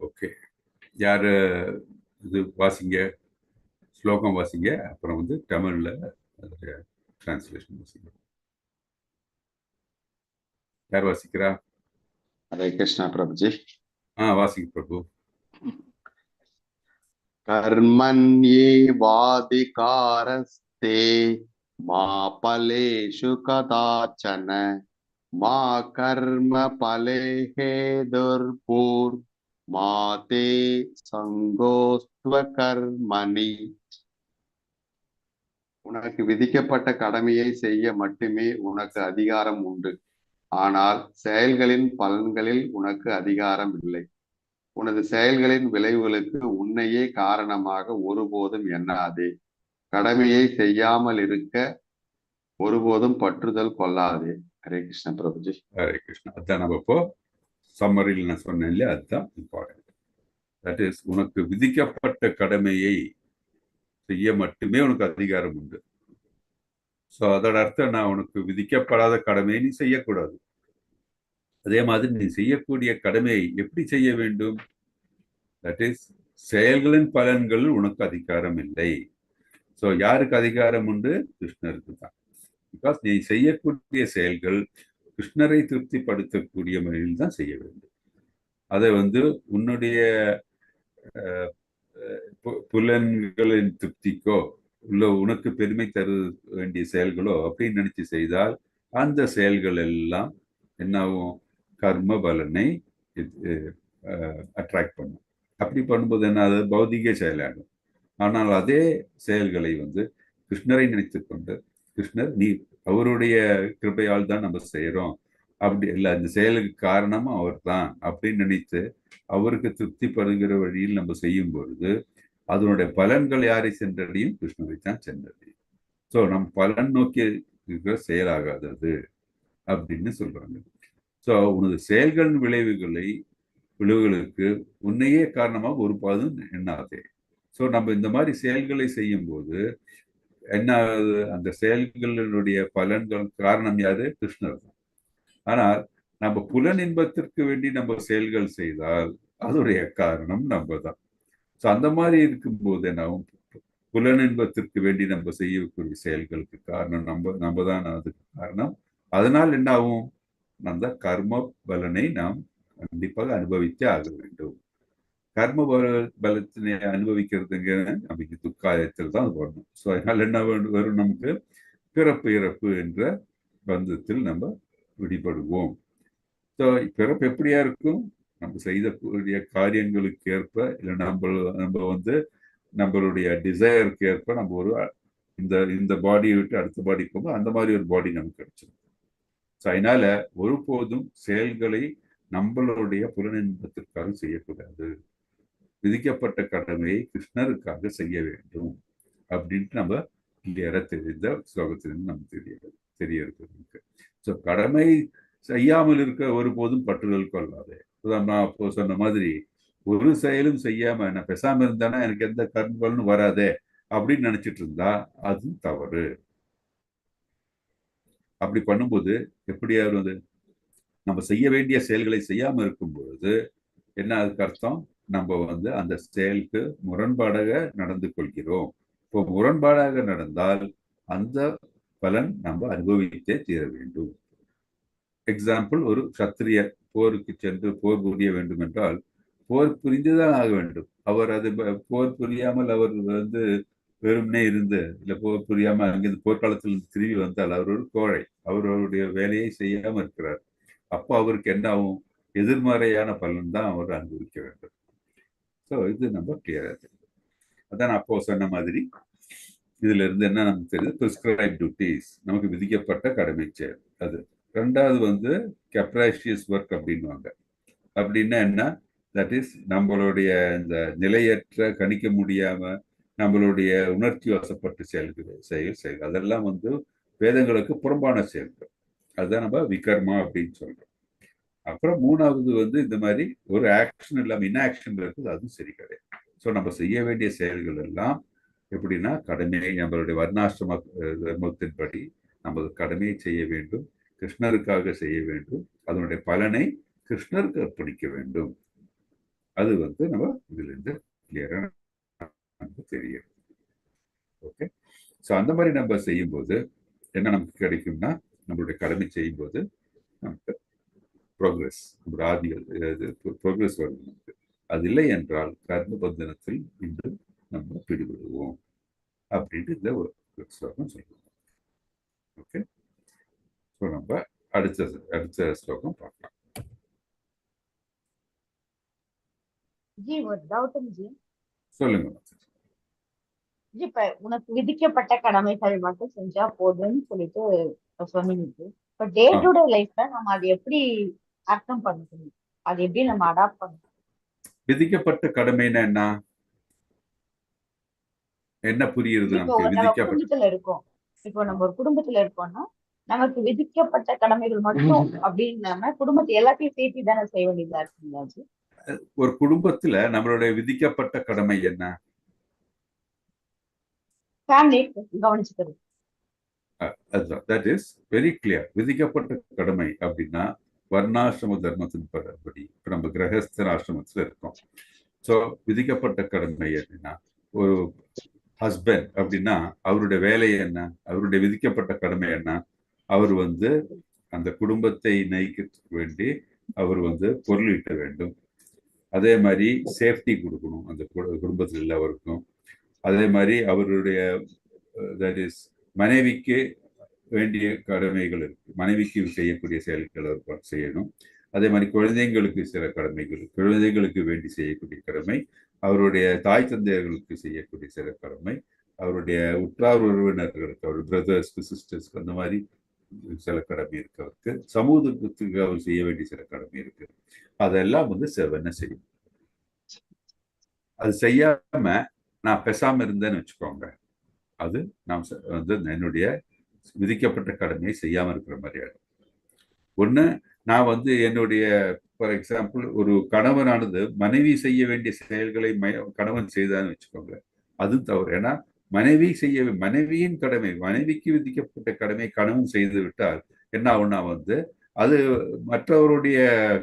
ஓகே, யாரு இது வாசிங்க, ஸ்லோகம் வாசிங்க, அப்புறம் வந்து தமிழ்ல டிரான்ஸ்லேஷன் வாசிங்க. யார் வாசிக்கிறா? ஹரே கிருஷ்ணா பிரபுஜி. வாசிங்க பிரபு. கர்மண்யேவாதிகாரஸ்தே மா பலேஷு கதாச்சன மா கர்ம பலேஹேதுர்பூர் மாதே சங்கோஸ்த்வ கர்மணி. உனக்கு விதிக்கப்பட்ட கடமையை செய்ய மட்டுமே உனக்கு அதிகாரம் உண்டு. ஆனால் செயல்களின் பலன்களில் உனக்கு அதிகாரம் இல்லை. உனது செயல்களின் விளைவுகளுக்கு உன்னையே காரணமாக ஒருபோதும் எண்ணாதே. கடமையை செய்யாமல் இருக்க ஒருபோதும் பற்றுதல் கொள்ளாதே. ஹரே கிருஷ்ண பிரபுஜி. ஹரே கிருஷ்ணா. அதான் நம்ம இப்போ சம்மரியில் நான் சொன்னேன் இல்லையா, அதுதான் இம்பார்ட்டன்ட். தட் இஸ் உனக்கு விதிக்கப்பட்ட கடமையை செய்ய மட்டுமே உனக்கு அதிகாரம் உண்டு. ஸோ அதோட அர்த்தம் நான் உனக்கு விதிக்கப்படாத கடமையை நீ செய்யக்கூடாது. அதே மாதிரி நீ செய்யக்கூடிய கடமையை எப்படி செய்ய வேண்டும்? தட் இஸ் செயல்களின் பலன்கள் உனக்கு அதிகாரம் இல்லை. ஸோ யாருக்கு அதிகாரம் உண்டு? கிருஷ்ணருக்கு தான். பிகாஸ் நீ செய்யக்கூடிய செயல்கள் கிருஷ்ணரை திருப்திப்படுத்தக்கூடிய முறையில் தான் செய்ய வேண்டும். அதை உன்னுடைய புலன்களின் திருப்திக்கோ உள்ள உனக்கு பெருமை தர வேண்டிய செயல்களோ அப்படின்னு நினைச்சு செய்தால் அந்த செயல்கள் எல்லாம் என்னாகும்? கர்ம பலனை அட்ராக்ட் பண்ணும். அப்படி பண்ணும்போது என்ன? அது பௌதிக செயலாகும். ஆனால் அதே செயல்களை கிருஷ்ணரை நினைத்து கொண்டு, கிருஷ்ணர் நீ அவருடைய கிருபையால் தான் நம்ம செய்யறோம், அப்படி இல்லை அந்த செயலுக்கு காரணமும் அவர் தான் அப்படின்னு நினைத்து அவருக்கு திருப்திப்படுகிற வழியில் நம்ம செய்யும் பொழுது அதனுடைய பலன்கள் யாரை சென்றடையும்? கிருஷ்ணரை தான் சென்றடையும். ஸோ நம் பலன் நோக்கி இருக்கிற செயலாகாதது அப்படின்னு சொல்றாங்க. ஸோ உனது செயல்களின் விளைவுகளுக்கு உன்னையே காரணமாக ஒரு பாதும் எண்ணாதே. ஸோ நம்ம இந்த மாதிரி செயல்களை செய்யும் போது என்ன ஆகுது? அந்த செயல்களினுடைய பலன்கள் காரணம் யாரு? கிருஷ்ணர் தான். ஆனால் நம்ம புலன் இன்பத்திற்கு வேண்டி நம்ம செயல்கள் செய்தால் அதோடைய காரணம் நம்ம தான். ஸோ அந்த மாதிரி இருக்கும்போது என்ன? புலன் இன்பத்திற்கு வேண்டி நம்ம செய்யக்கூடிய செயல்களுக்கு காரணம் நம்ம தான். அதுக்கு காரணம். அதனால் என்ன ஆகும்? அந்த கர்ம பலனை நாம் கண்டிப்பாக அனுபவித்தே ஆக வேண்டும். கர்ம பலத்தினை அனுபவிக்கிறதுங்க நமக்கு துக்காயத்தில் தான் வரணும். ஸோ அதனால என்ன வரும்? நமக்கு பிறப்பு இறப்பு என்ற பந்தத்தில் நம்ம விடுபடுவோம். ஸோ பிறப்பு எப்படியா இருக்கும்? நம்ம செய்தக்கூடிய காரியங்களுக்கு ஏற்ப, இல்லை நம்ம நம்மளுடைய டிசைருக்கு ஏற்ப நம்ம ஒரு இந்த பாடியை விட்டு அடுத்த பாடி போகும்போது அந்த மாதிரி ஒரு பாடி நமக்கு கிடைச்சிடும். ஸோ அதனால ஒருபோதும் செயல்களை நம்மளுடைய புலனின்பத்திற்காக செய்யக்கூடாது. விதிக்கப்பட்ட கடமையை கிருஷ்ணருக்காக செய்ய வேண்டும் அப்படின்ட்டு நம்ம கிளியரா தெரிந்த ஸ்லோகத்திலிருந்து நமக்கு தெரிய இருக்கு. ஸோ கடமை செய்யாமல் இருக்க ஒருபோதும் பற்றுதல் கொள்ளாதே. நான் அப்போ சொன்ன மாதிரி ஒரு செயலும் செய்யாம நான் பேசாம இருந்தானா எனக்கு எந்த கர்மங்களும் வராதே அப்படின்னு நினைச்சிட்டு இருந்தா அது தவறு. அப்படி பண்ணும்போது எப்படியாவது நம்ம செய்ய வேண்டிய செயல்களை செய்யாம இருக்கும் பொழுது என்ன அதுக்கு அர்த்தம்? நம்ம அந்த செயலுக்கு முரண்பாடாக நடந்து கொள்கிறோம். இப்போ முரண்பாடாக நடந்தால் அந்த பலன் நம்ம அனுபவித்தே தீர வேண்டும். எக்ஸாம்பிள், ஒரு சத்திரியர் போருக்கு சென்று போர் புரிய வேண்டும் என்றால் போர் புரிந்துதான் ஆக வேண்டும். அவர் அது போர் புரியாமல் அவர் வெறும்னே இருந்து இல்லை போர் புரியாமல் அங்கிருந்து போர்க்காலத்தில் திரும்பி வந்தால் அவர் ஒரு கோழை, அவருடைய வேலையை செய்யாம இருக்கிறார். அப்போ அவருக்கு என்ன ஆகும்? எதிர்மறையான பலன் தான் அவர் அனுபவிக்க வேண்டும். ஸோ இது நம்ம கிளியரா தெரியும். அதான் அப்போ சொன்ன மாதிரி இதுல இருந்து என்ன நமக்கு தெரியுது? பிரிஸ்கிரைப் டியூட்டிஸ், நமக்கு விதிக்கப்பட்ட கடமை செயல். அது ரெண்டாவது கெப்ராஷியஸ் ஒர்க் அப்படின்வாங்க. அப்படின்னா என்ன? தட் இஸ் நம்மளுடைய இந்த நிலையற்ற கணிக்க முடியாம நம்மளுடைய உணர்ச்சி வசப்பட்டு செயல் அதெல்லாம் வேதங்களுக்கு புறம்பான செயல்கள். அதுதான் நம்ம விகர்மா அப்படின்னு சொல்றோம். அப்புறம் மூணாவது இந்த மாதிரி ஒரு ஆக்ஷன் இல்லாம இன்ஆக்ஷன் இருக்குது, அதுவும் சரி கிடையாது. ஸோ நம்ம செய்ய வேண்டிய செயல்கள் எல்லாம் எப்படின்னா கடமையை நம்மளுடைய வர்ணாசிரம தர்மத்தின்படி நம்ம கடமையை செய்ய வேண்டும், கிருஷ்ணருக்காக செய்ய வேண்டும், அதனுடைய பலனை கிருஷ்ணருக்கு அர்ப்பணிக்க வேண்டும். அது நம்ம இதுல இருந்து கிளியரா நமக்கு தெரியும். ஓகே. ஸோ அந்த மாதிரி நம்ம செய்யும்போது என்ன நமக்கு கிடைக்கும்னா, நம்மளுடைய கடமை செய்யும்போது நமக்கு ப்ரோக்ரஸ், நம்ம ஆதிகள் ப்ரோக்ரஸ் வரும் நமக்கு. அது இல்லை என்றால் கர்ம பந்தனத்தில் இன்று நம்ம பிடிபடுவோம் அப்படின்ட்டு இந்த ஒரு ஸ்லோகம் சொல்லுவோம். ஓகே. ஸோ நம்ம அடுத்த ஸ்லோகம் பார்க்கலாம். ஜி ஒரு டவுட் ஜி. சொல்லுங்க. ஜி இப்ப உனக்கு விதிக்கப்பட்ட கடமைகள் மட்டும் செஞ்சா போதும்னு சொல்லிட்டு சொன்னீங்க. இப்ப டே டு டே லைஃப்ல நம்ம அது எப்படி அர்த்தம் பண்ணிக்கணும்? அது எப்படி நம்ம அடாப்ட் பண்ணணும்? விதிக்கப்பட்ட கடமைன்னா என்ன புரியுது நமக்கு? குடும்பத்துல இருக்கோம், இப்போ நம்ம ஒரு குடும்பத்துல இருக்கோம்னா நமக்கு விதிக்கப்பட்ட கடமைகள் மட்டும் அப்படின்னு இல்லாம குடும்பத்தை எல்லாத்தையும் சேர்த்து தானே செய்ய வேண்டியதா இருக்குங்களா? ஒரு குடும்பத்துல நம்மளுடைய விதிக்கப்பட்ட கடமை என்ன? ஃபேமிலி கவனிச்சுக்கிறது. அதுதான், தட் இஸ் வெரி கிளியர். விதிக்கப்பட்ட கடமை அப்படின்னா வர்ணாசிரம தர்மத்தின் படி இப்ப நம்ம கிரகஸ்தர் ஆசிரமத்துல இருக்கோம். ஸோ விதிக்கப்பட்ட கடமை அப்படின்னா ஒரு ஹஸ்பண்ட் அப்படின்னா அவருடைய வேலை என்ன, அவருடைய விதிக்கப்பட்ட கடமை என்ன, அவர் வந்து அந்த குடும்பத்தை நயிக்கிறதுக்கு வேண்டி அவர் வந்து பொருள் ஈட்ட வேண்டும். அதே மாதிரி சேஃப்டி கொடுக்கணும் அந்த குடும்பத்தில் எல்லாருக்கும். அதே மாதிரி அவருடைய தட் இஸ் மனைவிக்கு வேண்டிய கடமைகள் இருக்கு, மனைவிக்கு செய்யக்கூடிய செயல்கள் அவர் செய்யணும். அதே மாதிரி குழந்தைங்களுக்கு சில கடமைகள், குழந்தைகளுக்கு வேண்டி செய்யக்கூடிய கடமை, அவருடைய தாய் தந்தையர்களுக்கு செய்யக்கூடிய சில கடமை, அவருடைய உற்றார் உறவினர்களுக்கு, அவருடைய பிரதர்ஸ்க்கு சிஸ்டர்ஸ்க்கு அந்த மாதிரி சில கடமை இருக்கு அவருக்கு. சமூகத்துக்கு அவர் செய்ய வேண்டிய சில கடமை இருக்கு. அதெல்லாம் வந்து செவன செய்யும். அது செய்யாம நான் பேசாம இருந்தேன்னு வச்சுக்கோங்க, அது நான் வந்து என்னுடைய விதிக்கப்பட்ட கடமையை செய்யாம இருக்கிற மாதிரி ஆயிடும். ஒண்ணு, நான் வந்து என்னுடைய ஃபார் எக்ஸாம்பிள் ஒரு கணவனானது மனைவி செய்ய வேண்டிய செயல்களை கணவன் செய்தான்னு வச்சுக்கோங்க, அதுவும் தவறு. ஏன்னா மனைவியின் கடமை, மனைவிக்கு விதிக்கப்பட்ட கடமை கணவன் செய்து விட்டால் என்ன ஆகும்னா வந்து அது மற்றவருடைய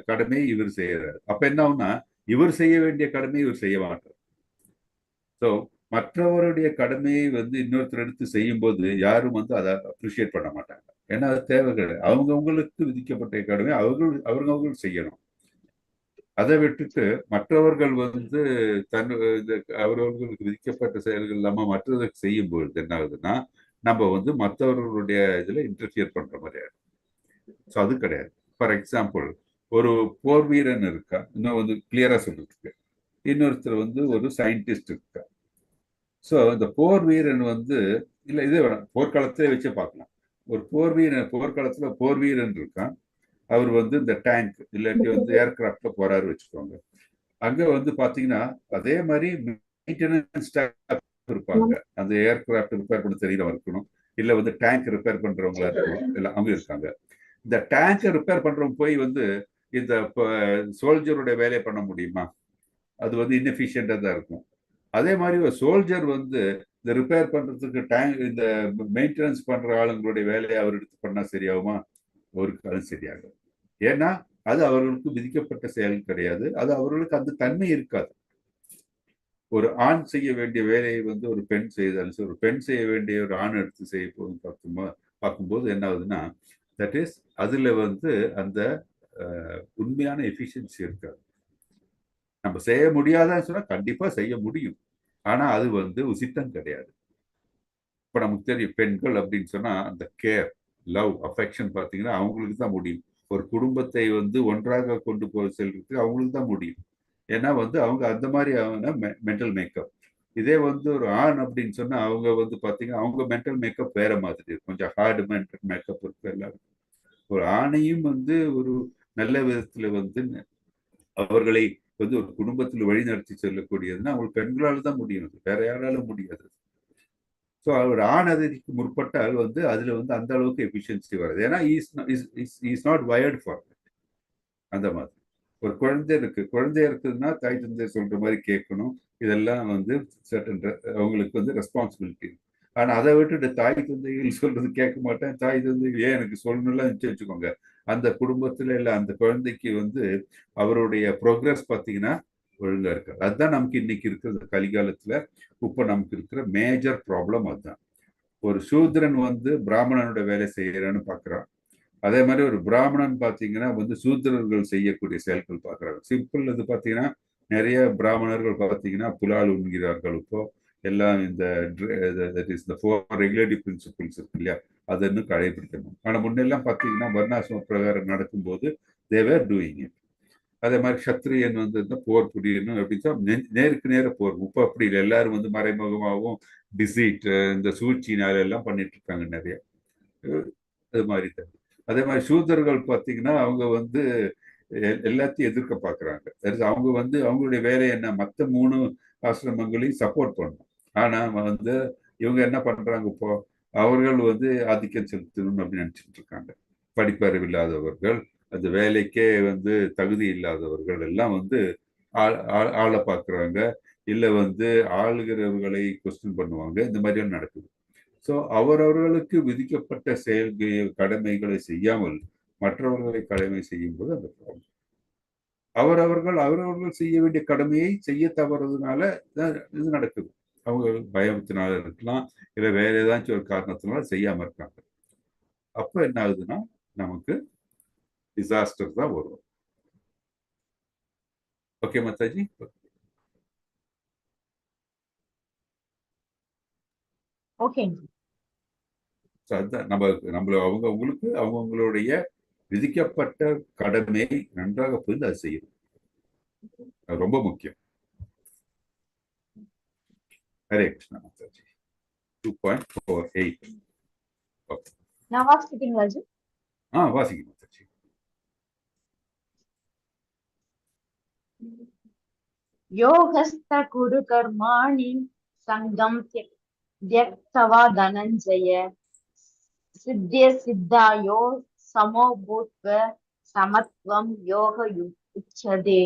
கடமையை இவர் செய்யறாரு. அப்ப என்ன ஆகும்னா இவர் செய்ய வேண்டிய கடமையை இவர் செய்ய மாட்டார். ஸோ மற்றவருடைய கடமையை வந்து இன்னொருத்தர் எடுத்து செய்யும் போது யாரும் வந்து அதை அப்ரிஷியேட் பண்ண மாட்டாங்க. ஏன்னா அது தேவை கிடையாது. அவங்கவுங்களுக்கு விதிக்கப்பட்ட கடமை அவர்கள் செய்யணும். அதை விட்டுட்டு மற்றவர்கள் வந்து அவரவர்களுக்கு விதிக்கப்பட்ட செயல்கள் இல்லாம மற்றதுக்கு செய்யும் பொழுது என்ன ஆகுதுன்னா நம்ம வந்து மற்றவர்களுடைய இதுல இன்டர்ஃபியர் பண்ற மாதிரி ஆயிடும். ஸோ அது கிடையாது. ஃபார் எக்ஸாம்பிள் ஒரு போர் வீரன் இருக்கா, இன்னும் வந்து கிளியரா சொல்றதுக்கு, இன்னொருத்தர் வந்து ஒரு சயின்டிஸ்ட் இருக்கா. ஸோ இந்த போர் வீரன் வந்து இல்லை இதே வேணாம், போர்க்காலத்திலே வச்சு பார்க்கலாம். ஒரு போர்க்காலத்துல போர் வீரன் இருக்கான். அவர் வந்து இந்த டேங்க் இல்லாட்டி வந்து ஏர்கிராஃப்ட்ல போறாரு வச்சுக்கோங்க. அங்க வந்து பாத்தீங்கன்னா அதே மாதிரி மெயின்டெனன்ஸ் ஸ்டாஃப் இருப்பாங்க. அந்த ஏர்கிராஃப்ட் ரிப்பேர் பண்ண தெரியறவங்க இருக்கணும், இல்ல வந்து டேங்க் ரிப்பேர் பண்றவங்களா இருக்கணும், இல்லை அவங்க இருக்காங்க. இந்த டேங்கை ரிப்பேர் பண்றவங்க போய் வந்து இந்த சோல்ஜருடைய வேலையை பண்ண முடியுமா? அது வந்து இன்எஃபிஷியண்டா தான் இருக்கும். அதே மாதிரி ஒரு சோல்ஜர் வந்து இந்த ரிப்பேர் பண்றதுக்கு டேங்க் இந்த மெயின்டெனன்ஸ் பண்ற ஆளுங்களுடைய வேலையை அவர் எடுத்து பண்ணா சரியாகுமா? ஒரு காலம் சரியாகும். ஏன்னா அது அவர்களுக்கு விதிக்கப்பட்ட செயல் கிடையாது, அது அவர்களுக்கு அந்த தன்மை இருக்காது. ஒரு ஆண் செய்ய வேண்டிய வேலையை வந்து ஒரு பெண் செய்தாலும், ஒரு பெண் செய்ய வேண்டிய ஒரு ஆண் எடுத்து செய்ய பார்க்கும்போது என்ன ஆகுதுன்னா தட் இஸ் அதுல வந்து அந்த உண்மையான எஃபிஷியன்சி இருக்காது. நம்ம செய்ய முடியாதான்னு சொன்னா கண்டிப்பா செய்ய முடியும், ஆனா அது வந்து உசித்தம் கிடையாது. இப்ப நமக்கு தெரியும் பெண்கள் அப்படின்னு சொன்னா அந்த கேர், லவ், அஃபெக்ஷன் பார்த்தீங்கன்னா அவங்களுக்கு தான் முடியும். ஒரு குடும்பத்தை வந்து ஒன்றாக கொண்டு போய் செல்றதுக்கு அவங்களுக்கு தான் முடியும். ஏன்னா வந்து அவங்க அந்த மாதிரியான மென்டல் மேக்கப். இதே வந்து ஒரு ஆண் அப்படின்னு சொன்னா அவங்க வந்து பார்த்தீங்கன்னா அவங்க மென்டல் மேக்கப் வேற மாதிரி, கொஞ்சம் ஹார்டு மென்டல் மேக்கப் இருக்கு எல்லாருக்கும். ஒரு ஆணையும் வந்து ஒரு நல்ல விதத்துல வந்து அவர்களை வந்து ஒரு குடும்பத்தில் வழிநடத்தி செல்லக்கூடியதுன்னா அவங்க பெண்களால் தான் முடியும், வேற யாராலும் முடியாது. ஸோ அவர் ஆண் அதிக்கு முற்பட்டால் வந்து அதுல வந்து அந்த அளவுக்கு எஃபிஷியன்சி வருது. ஏன்னா இஸ் நாட் வயர்ட் ஃபார் அந்த மாதிரி. ஒரு குழந்தை இருக்குதுன்னா தாய் தந்தை சொல்ற மாதிரி கேட்கணும், இதெல்லாம் வந்து சர்டன் அவங்களுக்கு வந்து ரெஸ்பான்சிபிலிட்டி. ஆனா அதை விட்டுட்டு தாய் தந்தைகள் சொல்றது கேட்க மாட்டேன், தாய் தந்தைகள் ஏன் எனக்கு சொல்லணும்லாம் வச்சுக்கோங்க, அந்த குடும்பத்துல இல்லை அந்த குழந்தைக்கு வந்து அவருடைய ப்ரோக்ரஸ் பார்த்தீங்கன்னா ஒழுங்கா இருக்காது. அதுதான் நமக்கு இன்னைக்கு இருக்கிற கலிகாலத்துல இப்ப நமக்கு இருக்கிற மேஜர் ப்ராப்ளம் அதுதான். ஒரு சூத்ரன் வந்து பிராமணனோட வேலை செய்யறான்னு பாக்குறான், அதே மாதிரி ஒரு பிராமணன் பாத்தீங்கன்னா வந்து சூத்திரர்கள் செய்யக்கூடிய செயல்கள் பாக்குறாங்க. சிம்பிள் இது பாத்தீங்கன்னா நிறைய பிராமணர்கள் பாத்தீங்கன்னா புலால் உண்கிறார்கள். இப்போ எல்லாம் இந்த ரெகுலேட்டிவ் பிரின்சிபிள்ஸ் இருக்கு இல்லையா, அதை இன்னும் கடைபிடிக்கணும். ஆனா முன்னெல்லாம் பாத்தீங்கன்னா வர்ணாசிரம பிரகாரம் நடக்கும்போது they were doing it. அதே மாதிரி சத்திரியன் வந்து போர் புரியணும் அப்படின்னு நேருக்கு நேர போர். இப்போ அப்படி இல்லை, எல்லாரும் வந்து மறைமுகமாகவும் டிசீட் இந்த சூழ்ச்சினால எல்லாம் பண்ணிட்டு இருக்காங்க நிறைய. அது மாதிரி தான். அதே மாதிரி சூதர்கள் பார்த்தீங்கன்னா அவங்க வந்து எல்லாத்தையும் எதிர்க்க பார்க்குறாங்க. அவங்க வந்து அவங்களுடைய வேலை என்ன, மற்ற 3 ஆசிரமங்களையும் சப்போர்ட் பண்ணணும். ஆனா வந்து இவங்க என்ன பண்றாங்க, இப்போ அவர்கள் வந்து ஆதிக்கம் செலுத்தணும் அப்படின்னு நினைச்சிட்டு இருக்காங்க. படிப்பறிவு இல்லாதவர்கள், அந்த வேலைக்கே வந்து தகுதி இல்லாதவர்கள் எல்லாம் வந்து ஆளை பார்க்குறாங்க, இல்லை வந்து ஆளுகிறவர்களை கொஸ்டின் பண்ணுவாங்க. இந்த மாதிரிலாம் நடக்குது. ஸோ அவரவர்களுக்கு விதிக்கப்பட்ட கடமைகளை செய்யாமல் மற்றவர்களை கடமை செய்யும் போது அந்த ப்ராப்ளம். அவரவர்கள் செய்ய வேண்டிய கடமையை செய்ய தவறுறதுனால இது நடக்குது. அவங்க பயத்தினால இருக்கலாம், இல்லை வேற ஏதாச்சும் ஒரு காரணத்தினால செய்யாம இருக்காங்க. அப்ப என்ன ஆகுதுன்னா நமக்கு டிசாஸ்டர் தான் வரும். ஓகே மாதாஜி? ஓகேங்க. அதுதான் அவங்களுடைய விதிக்கப்பட்ட கடமையை நன்றாக புரிந்து அதை செய்யணும். அது ரொம்ப முக்கியம். ஹரே கிருஷ்ணா மாதாஜி. 2.48. நான் வாசிக்கிட்டீங்களா ஜி? வாசிக்க மாதாஜி. யோகஸ்த குரு கர்மாணி சங்கம் தியக்தவா தனஞ்சய சித்திய சித்தாயோ சமோ பூத்வ சமத்வம் யோக உச்சதே.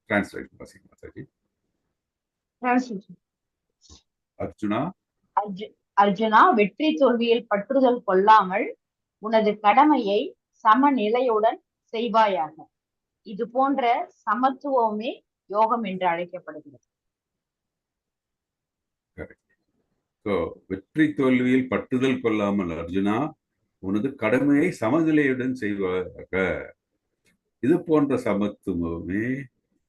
டிரான்ஸ்லேஷன் வாசிக்க மாதாஜி. அர்ஜுனா, வெற்றி தோல்வியில் பற்றுதல் கொள்ளாமல் உனது கடமையை சமநிலையுடன் செய்வாயாக. இது போன்ற சமத்துவமே யோகம் என்று அழைக்கப்படுகிறது. வெற்றி தோல்வியில் பற்றுதல் கொள்ளாமல் அர்ஜுனா உனது கடமையை சமநிலையுடன் செய்வாயாக. இது போன்ற சமத்துவமே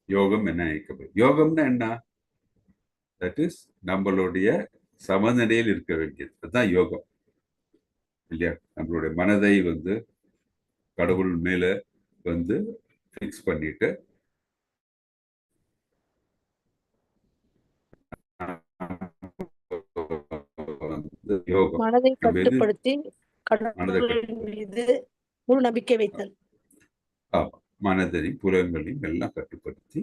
யோகம் என்ன அழைக்கப்படும். யோகம்னா என்ன? தட் இஸ் நம்மளுடைய சமநிலையில் இருக்க வேண்டியது. அதுதான் யோகம் இல்லையா? நம்மளுடைய மனதை கடவுள் மேல ஃபிக்ஸ் பண்ணிட்டு மனதை கட்டுப்படுத்தி கடவுளின் மீது முழு நம்பிக்கை வைத்தல். மனதையும் புலன்களையும் எல்லாம் கட்டுப்படுத்தி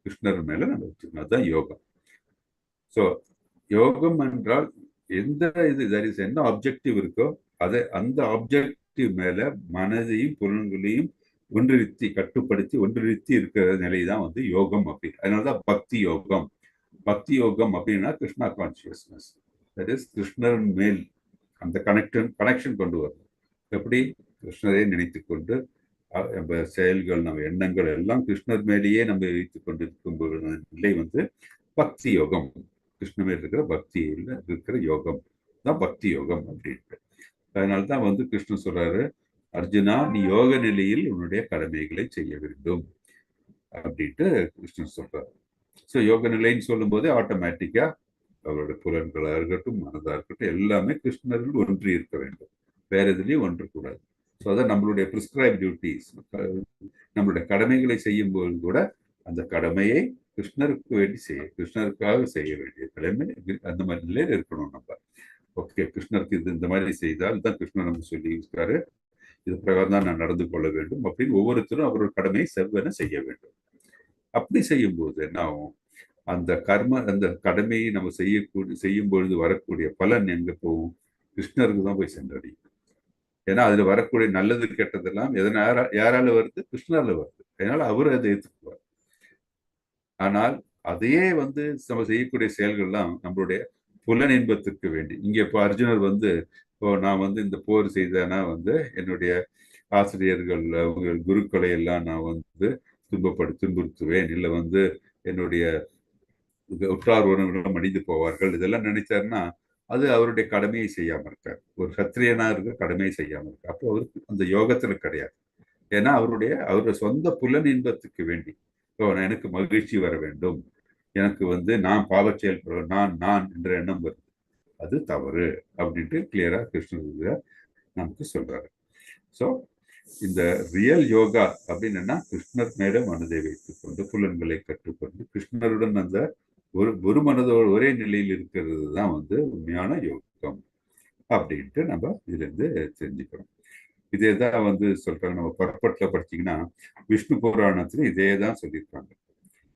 கிருஷ்ணர் மேல நம்ம வச்சுக்கணும். அதுதான் யோகம். ஸோ யோகம் என்றால் என்ன ஆப்ஜெக்டிவ் இருக்கோ அந்த ஆப்ஜெக்டிவ் மேல மனதையும் புலன்களையும் கட்டுப்படுத்தி ஒன்றிருத்தி இருக்கிற நிலை தான் யோகம் அப்படி. அதனாலதான் பக்தி யோகம். பக்தி யோகம் அப்படின்னா கிருஷ்ணா கான்சியஸ்னஸ். தட் இஸ் கிருஷ்ணர் மேல் அந்த கனெக்ஷன் கொண்டு வரும். எப்படி? கிருஷ்ணரை நினைத்து கொண்டு நம்ம செயல்கள், நம்ம எண்ணங்கள் எல்லாம் கிருஷ்ணர் மேலேயே நம்ம வைத்துக் கொண்டு இருக்கும் நிலை பக்தி யோகம். கிருஷ்ண மேல் இருக்கிற பக்தியில் இருக்கிற யோகம் தான் பக்தி யோகம் அப்படின்ட்டு. அதனால்தான் கிருஷ்ணன் சொல்றாரு, அர்ஜுனா நீ யோக நிலையில் உன்னுடைய கடமைகளை செய்ய வேண்டும் அப்படின்ட்டு கிருஷ்ணன் சொல்றாரு. ஸோ யோக நிலைன்னு சொல்லும் போதே ஆட்டோமேட்டிக்கா அவருடைய புலன்களா இருக்கட்டும், மனதா இருக்கட்டும், எல்லாமே கிருஷ்ணரில் ஒன்றி இருக்க வேண்டும். வேற எதுலையும் ஒன்று கூடாது. ஸோ அதான் நம்மளுடைய பிரிஸ்கிரைப் டியூட்டிஸ். நம்மளுடைய கடமைகளை செய்யும் போது கூட அந்த கடமையை கிருஷ்ணருக்கு வேண்டி கிருஷ்ணருக்காக செய்ய வேண்டிய கடமை அந்த மாதிரி நிலையில இருக்கணும் நம்ம. ஓகே, கிருஷ்ணருக்கு இந்த மாதிரி செய்தால் தான் கிருஷ்ணர் நம்ம சொல்லி இருக்காரு, இது பிரகாரம் தான் நான் நடந்து கொள்ள வேண்டும் அப்படின்னு ஒவ்வொருத்தரும் அவரோட கடமையை செவ்வென செய்ய வேண்டும். அப்படி செய்யும் போது என்ன ஆகும்? அந்த கடமையை நம்ம செய்யும் பொழுது வரக்கூடிய பலன் எங்க போகும்? கிருஷ்ணருக்கு தான் போய் சென்றடையும். ஏன்னா அதுல வரக்கூடிய நல்லது கெட்டதெல்லாம் யாரால வருது? கிருஷ்ணரால வருது. அதனால அவரு அதை ஏற்றுக்குவார். ஆனால் அதையே நம்ம செய்யக்கூடிய செயல்கள்லாம் நம்மளுடைய புலன் இன்பத்திற்கு வேண்டி. இங்க இப்போ அர்ஜுனர் இப்போ நான் இந்த போர் செய்தேன்னா என்னுடைய ஆசிரியர்கள், அவங்க குருக்களை எல்லாம் நான் துன்புறுத்துவேன், இல்லை என்னுடைய உற்றார் உறவினர்களும் அடிந்து போவார்கள், இதெல்லாம் நினைச்சாருன்னா அது அவருடைய கடமையை செய்யாம இருக்கார். ஒரு சத்திரியனா இருக்க கடமையை செய்யாம இருக்கார். அப்போ அவருக்கு அந்த யோகத்துல கிடையாது. ஏன்னா அவருடைய சொந்த புலன் இன்பத்துக்கு வேண்டி எனக்கு மகிழ்ச்சி வர வேண்டும், எனக்கு நான் பாவச் செயல்படுவேன், நான் என்ற எண்ணம் வருது, அது தவறு அப்படின்ட்டு கிளியரா கிருஷ்ணர் நமக்கு சொல்றாரு. ஸோ இந்த ரியல் யோகா அப்படின்னா கிருஷ்ணர் மேல மனதை வைத்துக் கொண்டு புலன்களை கற்றுக்கொண்டு கிருஷ்ணருடன் அந்த ஒரு மனதோடு ஒரே நிலையில் இருக்கிறது தான் உண்மையான யோகம் அப்படின்ட்டு நம்ம இதுல இருந்து தெரிஞ்சுக்கிறோம். இதே தான் சொல்றாங்க. நம்ம பர்பட்ல படிச்சீங்கன்னா விஷ்ணு புராணத்துல இதே தான் சொல்லியிருக்காங்க.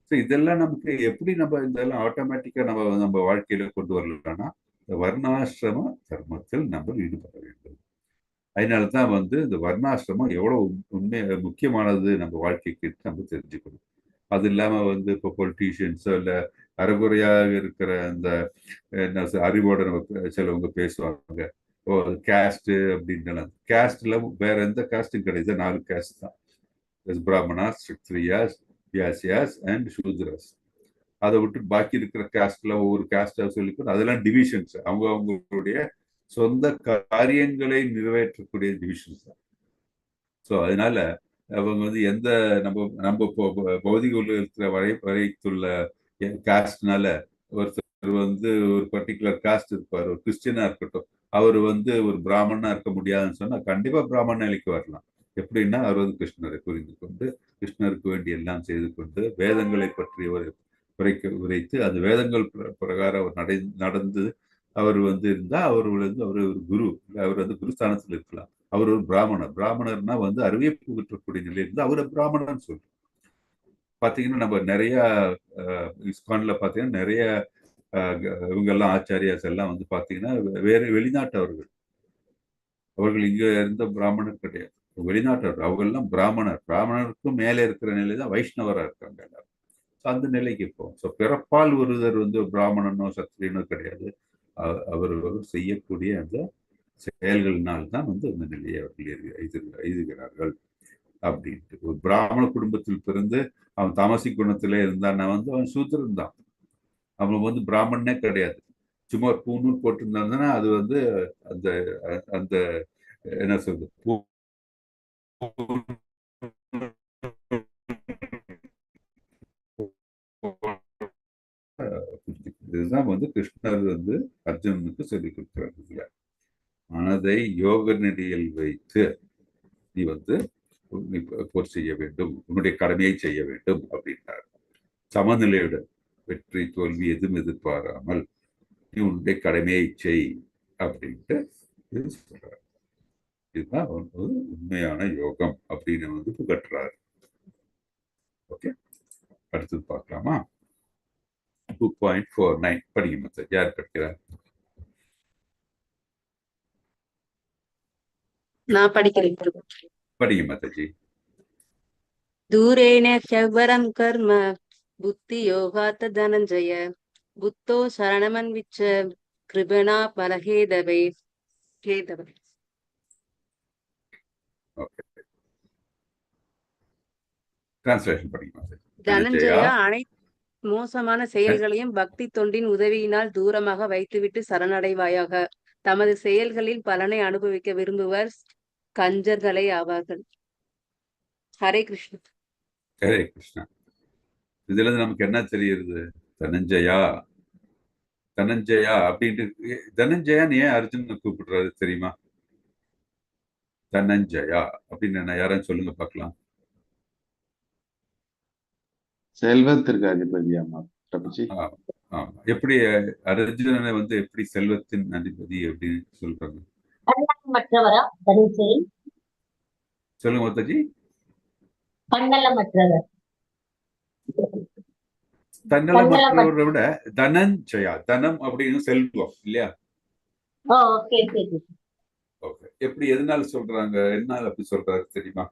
ஸோ இதெல்லாம் நமக்கு எப்படி நம்ம இதெல்லாம் ஆட்டோமேட்டிக்கா நம்ம வாழ்க்கையில கொண்டு வரலாம்னா வர்ணாசிரம தர்மத்தில் நம்ம ஈடுபட வேண்டும். அதனாலதான் இந்த வர்ணாசிரமம் எவ்வளவு முக்கியமானது நம்ம வாழ்க்கைக்கு நம்ம தெரிஞ்சுக்கணும். அது இல்லாம இப்போ பொலிட்டீஷியன்ஸோ இல்லை அறகுறையாக இருக்கிற அந்த அறிவோட நம்ம சிலவங்க பேசுவாங்க, கேஸ்ட் அப்படின்ட்டு. கேஸ்ட்ல வேற எந்த காஸ்டும் கிடையாது, 4 கேஸ்ட் தான். பிராமணாஸ், க்ஷத்ரியாஸ், வியாசியாஸ் அண்ட் சூத்ராஸ். அதை விட்டு பாக்கி இருக்கிற கேஸ்ட்ல ஒவ்வொரு கேஸ்டா சொல்லிக்கணும். அதெல்லாம் டிவிஷன்ஸ். அவங்களுடைய சொந்த காரியங்களை நிறைவேற்றக்கூடிய டிவிஷன்ஸ் தான். ஸோ அதனால அவங்க வந்து எந்த நம்ம நம்ம பௌதிக உலகத்துல வரைத்துள்ள காஸ்ட்னால ஒருத்தர் வந்து ஒரு பர்டிகுலர் காஸ்ட் இருப்பார், ஒரு கிறிஸ்டியனா இருக்கட்டும், அவர் வந்து ஒரு பிராமணனா இருக்க முடியாதுன்னு சொன்னா கண்டிப்பா பிராமண நிலைக்கு வரலாம். எப்படின்னா அவர் வந்து கிருஷ்ணரை புரிந்து கொண்டு கிருஷ்ணருக்கு வேண்டி எல்லாம் செய்து கொண்டு வேதங்களை பற்றி உரைத்து அந்த வேதங்கள் பிரகாரம் அவர் நடந்து அவர் வந்து இருந்தா அவர் வந்து அவர் ஒரு குரு, அவர் வந்து குருஸ்தானத்தில் இருக்கலாம். அவர் ஒரு பிராமணர்னா வந்து அறிவை புகற்றக்கூடிய நிலையில இருந்து அவர் பிராமணர்னு சொல்றோம். பாத்தீங்கன்னா நம்ம நிறைய இஸ்கான்ல பாத்தீங்கன்னா நிறைய இவங்கெல்லாம் ஆச்சாரியாஸ் எல்லாம் வந்து பாத்தீங்கன்னா வேற வெளிநாட்டவர்கள். அவர்கள் இங்க இருந்த பிராமணர் கிடையாது, வெளிநாட்டவர்கள். அவங்க எல்லாம் பிராமணருக்கும் மேலே இருக்கிற நிலை தான் வைஷ்ணவரா இருக்காங்க எல்லாரும். அந்த நிலைக்கு போகும். ஸோ பிறப்பால் ஒருவர் வந்து பிராமணனோ சத்திரியனோ கிடையாது. அவர் செய்யக்கூடிய அந்த செயல்களினால்தான் வந்து அந்த நிலையை அவர்கள் எய்துகிறார்கள் அப்படின்ட்டு. ஒரு பிராமண குடும்பத்தில் பிறந்து அவன் தாமசி குணத்திலே இருந்தான்னா வந்து அவன் சூத்திரன் தான். அவன் வந்து பிராமணனே கிடையாது. சும்மா பூநூல் போட்டிருந்தாங்கன்னா அது வந்து அந்த அந்த என்ன சொல்றது இதுதான் வந்து கிருஷ்ணர் வந்து அர்ஜுனனுக்கு சொல்லிக் கொடுக்கிறார். மனதை யோக நெறியில் வைத்து நீ வந்து போர் செய்ய வேண்டும், உன்னுடைய கடமையை செய்ய வேண்டும் அப்படின்றார். சமநிலையுடன் வெற்றி தோல்வி எதுவும் எதிர்பாராமல் நீ உன்னுடைய கடமையை செய் அப்படின்ட்டு சொல்றார். இதுதான் ஒரு உண்மையான யோகம் அப்படின்னு வந்து புகட்டுறாரு. ஓகே, அடுத்தது பார்க்கலாமா? 2.49 படிங்க மத்த. யார் படிக்கிறார்? நான் படிக்கிறேன். படிங்க மாதாஜி. தூரேன ஹ்யவரம் கர்ம புத்தி யோகாத்த தனஞ்சய புத்தோ சரணமன்விச்ச கிருபணா பலஹேதவை ஹேதவை. ஓகே, டிரான்ஸ்லேஷன் படிங்க மாதாஜி. தனஞ்சயா அனைத்து மோசமான செயல்களையும் பக்தி தொண்டின் உதவியினால் தூரமாக வைத்துவிட்டு சரணடைவாயாக. தமது செயல்களின் பலனை அனுபவிக்க விரும்புவர் கஞ்சர்களே ஆவார்கள். ஹரே கிருஷ்ணா. ஹரே கிருஷ்ணா. இதுல இருந்து நமக்கு என்ன தெரியுது? தனஞ்சயா அப்படின்ட்டு. தனஞ்சயான்னு ஏன் அர்ஜுனன் கூப்பிடுறாரு தெரியுமா? தனஞ்சயா அப்படின்னு என்ன யாரும் சொல்லுங்க பார்க்கலாம். செல்வத்திற்கு அதிபதியாமா பிரபுஜி. ஆமா, எப்படி அர்ஜுனனை வந்து எப்படி செல்வத்தின் அதிபதி அப்படின்னு சொல்றாங்க? மற்றவரா தனஞ்சயன்? சொல்லுங்க மாதாஜி. தன்னலமற்றவர். தன்னலமற்றவரை விட தனஞ்சயா, தனம் அப்படின்னு செல்வம் இல்லையா? ஓகே. எப்படி எதனால சொல்றாங்க, எதனால அப்படி சொல்றாரு தெரியுமா?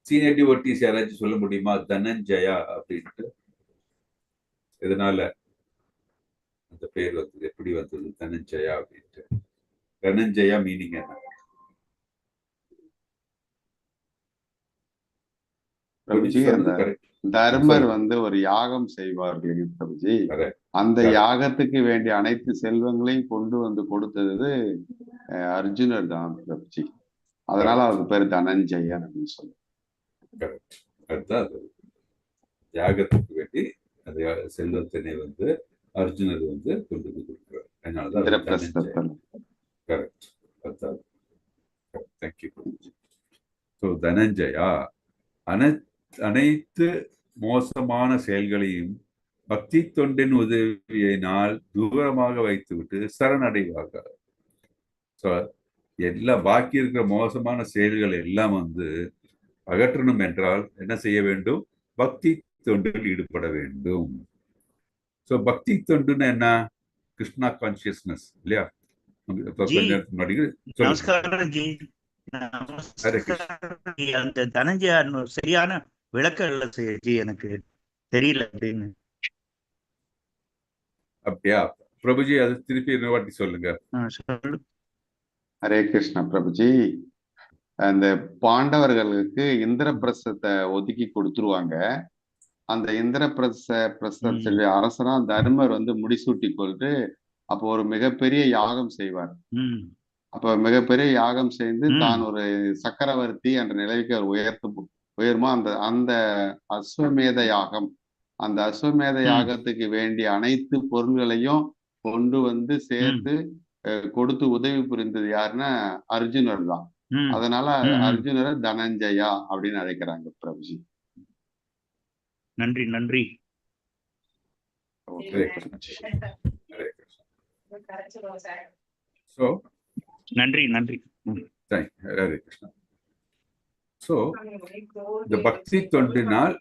சீனியர் டிவோட்டீஸ் யாராச்சும் சொல்ல முடியுமா தனஞ்சயா அப்படின்ட்டு? எதனால அந்த பேர் வந்தது, எப்படி வந்தது தனஞ்சயா அப்படின்ட்டு? தனஞ்சயா மீனிங் என்ன? பிரபுஜி, அந்த தர்மர் வந்து ஒரு யாகம் செய்வார்கள் பிரபுஜி. அந்த யாகத்துக்கு வேண்டிய அனைத்து செல்வங்களையும் கொண்டு வந்து கொடுத்தது அர்ஜுனர் தான் பிரபுஜி. அதனால அவருக்கு பேர் தனஞ்சயன் அப்படின்னு சொல்லுவாங்க. அதுதான் யாகத்துக்கு வேண்டி அந்த செல்வத்தினை வந்து அர்ஜுனர் வந்து கொண்டு வந்து கொடுக்கிறார். அதனாலதான் கரெக்ட். அதுதான். தேங்க்யூ பிரபுஜி. ஸோ தனஞ்சயா அனைத்து மோசமான செயல்களையும் பக்தி தொண்டின் உதவியினால் தூரமாக வைத்துவிட்டு சரணடைவாக. எல்லா பாக்கி இருக்கிற மோசமான செயல்கள் எல்லாம் வந்து அகற்றணும் என்றால் என்ன செய்ய வேண்டும்? பக்தி தொண்டில் ஈடுபட வேண்டும். சோ பக்தி தொண்டுன்னு என்ன? கிருஷ்ணா கான்சியஸ்னஸ் இல்லையா? அந்த தனஞ்சயா சரியான விளக்கம் இல்ல ஜி, எனக்கு தெரியல அப்படின்னு. அப்படியா பிரபுஜி? அது திருப்பி இன்னொரு வாட்டி சொல்லுங்க. ஹரே கிருஷ்ணா பிரபுஜி. அந்த பாண்டவர்களுக்கு இந்திரபிரஸ்தத்தை ஒதுக்கி கொடுத்துருவாங்க. அந்த பிரஸ்தம் செல்விய அரசனா தர்மர் வந்து முடிசூட்டி கொண்டு அப்போ ஒரு மிகப்பெரிய யாகம் செய்வார். அப்ப மிகப்பெரிய யாகம் செய்து தான் ஒரு சக்கரவர்த்தி என்ற நிலைக்கு அவர் உயர்மா அந்த அஸ்வமேத யாகம், அந்த அஸ்வமேத யாகத்துக்கு வேண்டிய அனைத்து பொருள்களையும் கொண்டு வந்து சேர்த்து கொடுத்து உதவி புரிந்தது யாருன்னா அர்ஜுனர் தான். அதனால அர்ஜுனரை தனஞ்சயா அப்படின்னு அழைக்கிறாங்க பிரபுஜி. நன்றி நன்றி. நன்றி நன்றி. ஹரே கிருஷ்ணா. ஸோ இந்த பக்தி தொண்டினால்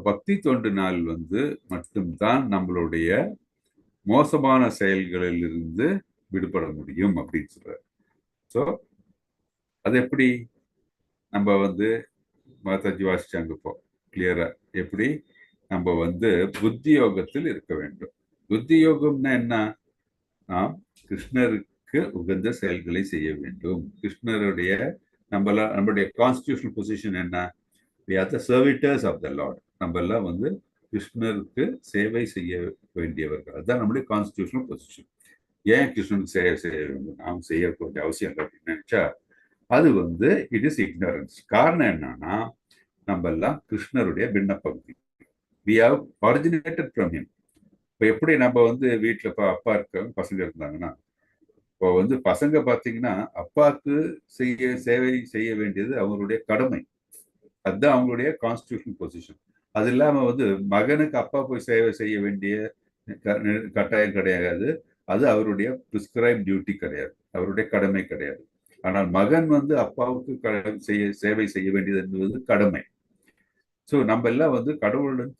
பக்தி தொண்டினால் வந்து மட்டும்தான் நம்மளுடைய மோசமான செயல்களில் இருந்து விடுபட முடியும் அப்படின்னு சொல்றாரு. ஸோ அது எப்படி நம்ம வந்து மாதாஜி வாசிச்சாங்க இப்போ கிளியரா, எப்படி நம்ம வந்து புத்தி யோகத்தில் இருக்க வேண்டும். புத்தி யோகம்னா என்ன? நாம் கிருஷ்ணருக்கு உகந்த செயல்களை செய்ய வேண்டும். கிருஷ்ணருடைய நம்மளுடைய கான்ஸ்டிடியூஷனல் பொசிஷன் என்ன? we are the servitors of the Lord. நம்ம எல்லாம் வந்து கிருஷ்ணருக்கு சேவை செய்ய வேண்டியவர்கள். அதுதான் நம்முடைய கான்ஸ்டிடியூஷனல் பொசிஷன். ஏன் கிருஷ்ணனுக்கு செய்ய வேண்டும், நாம் செய்யக்கூடிய அவசியம் இல்லை அப்படின்னு நினைச்சா அது வந்து இட் இஸ் இக்னரன்ஸ். காரணம் என்னன்னா நம்ம எல்லாம் கிருஷ்ணருடைய பின்ன பகுதி. we have originated from him. இப்போ எப்படி நம்ம வந்து வீட்டில் இப்போ அப்பா இருக்கவங்க பசங்க இருந்தாங்கன்னா, இப்போ வந்து பசங்க பார்த்தீங்கன்னா அப்பாவுக்கு சேவை செய்ய வேண்டியது அவங்களுடைய கடமை. அதுதான் அவங்களுடைய கான்ஸ்டிடியூஷனல் பொசிஷன். அது இல்லாம வந்து மகனுக்கு அப்பா போய் சேவை செய்ய வேண்டிய கட்டாயம் கிடையாது. அது அவருடைய பிரிஸ்கிரைப் டியூட்டி கிடையாது, அவருடைய கடமை கிடையாது. ஆனால் மகன் வந்து அப்பாவுக்கு சேவை செய்ய வேண்டியது என்பது கடமை. ஸோ நம்ம எல்லாம் வந்து கடவுளுடன்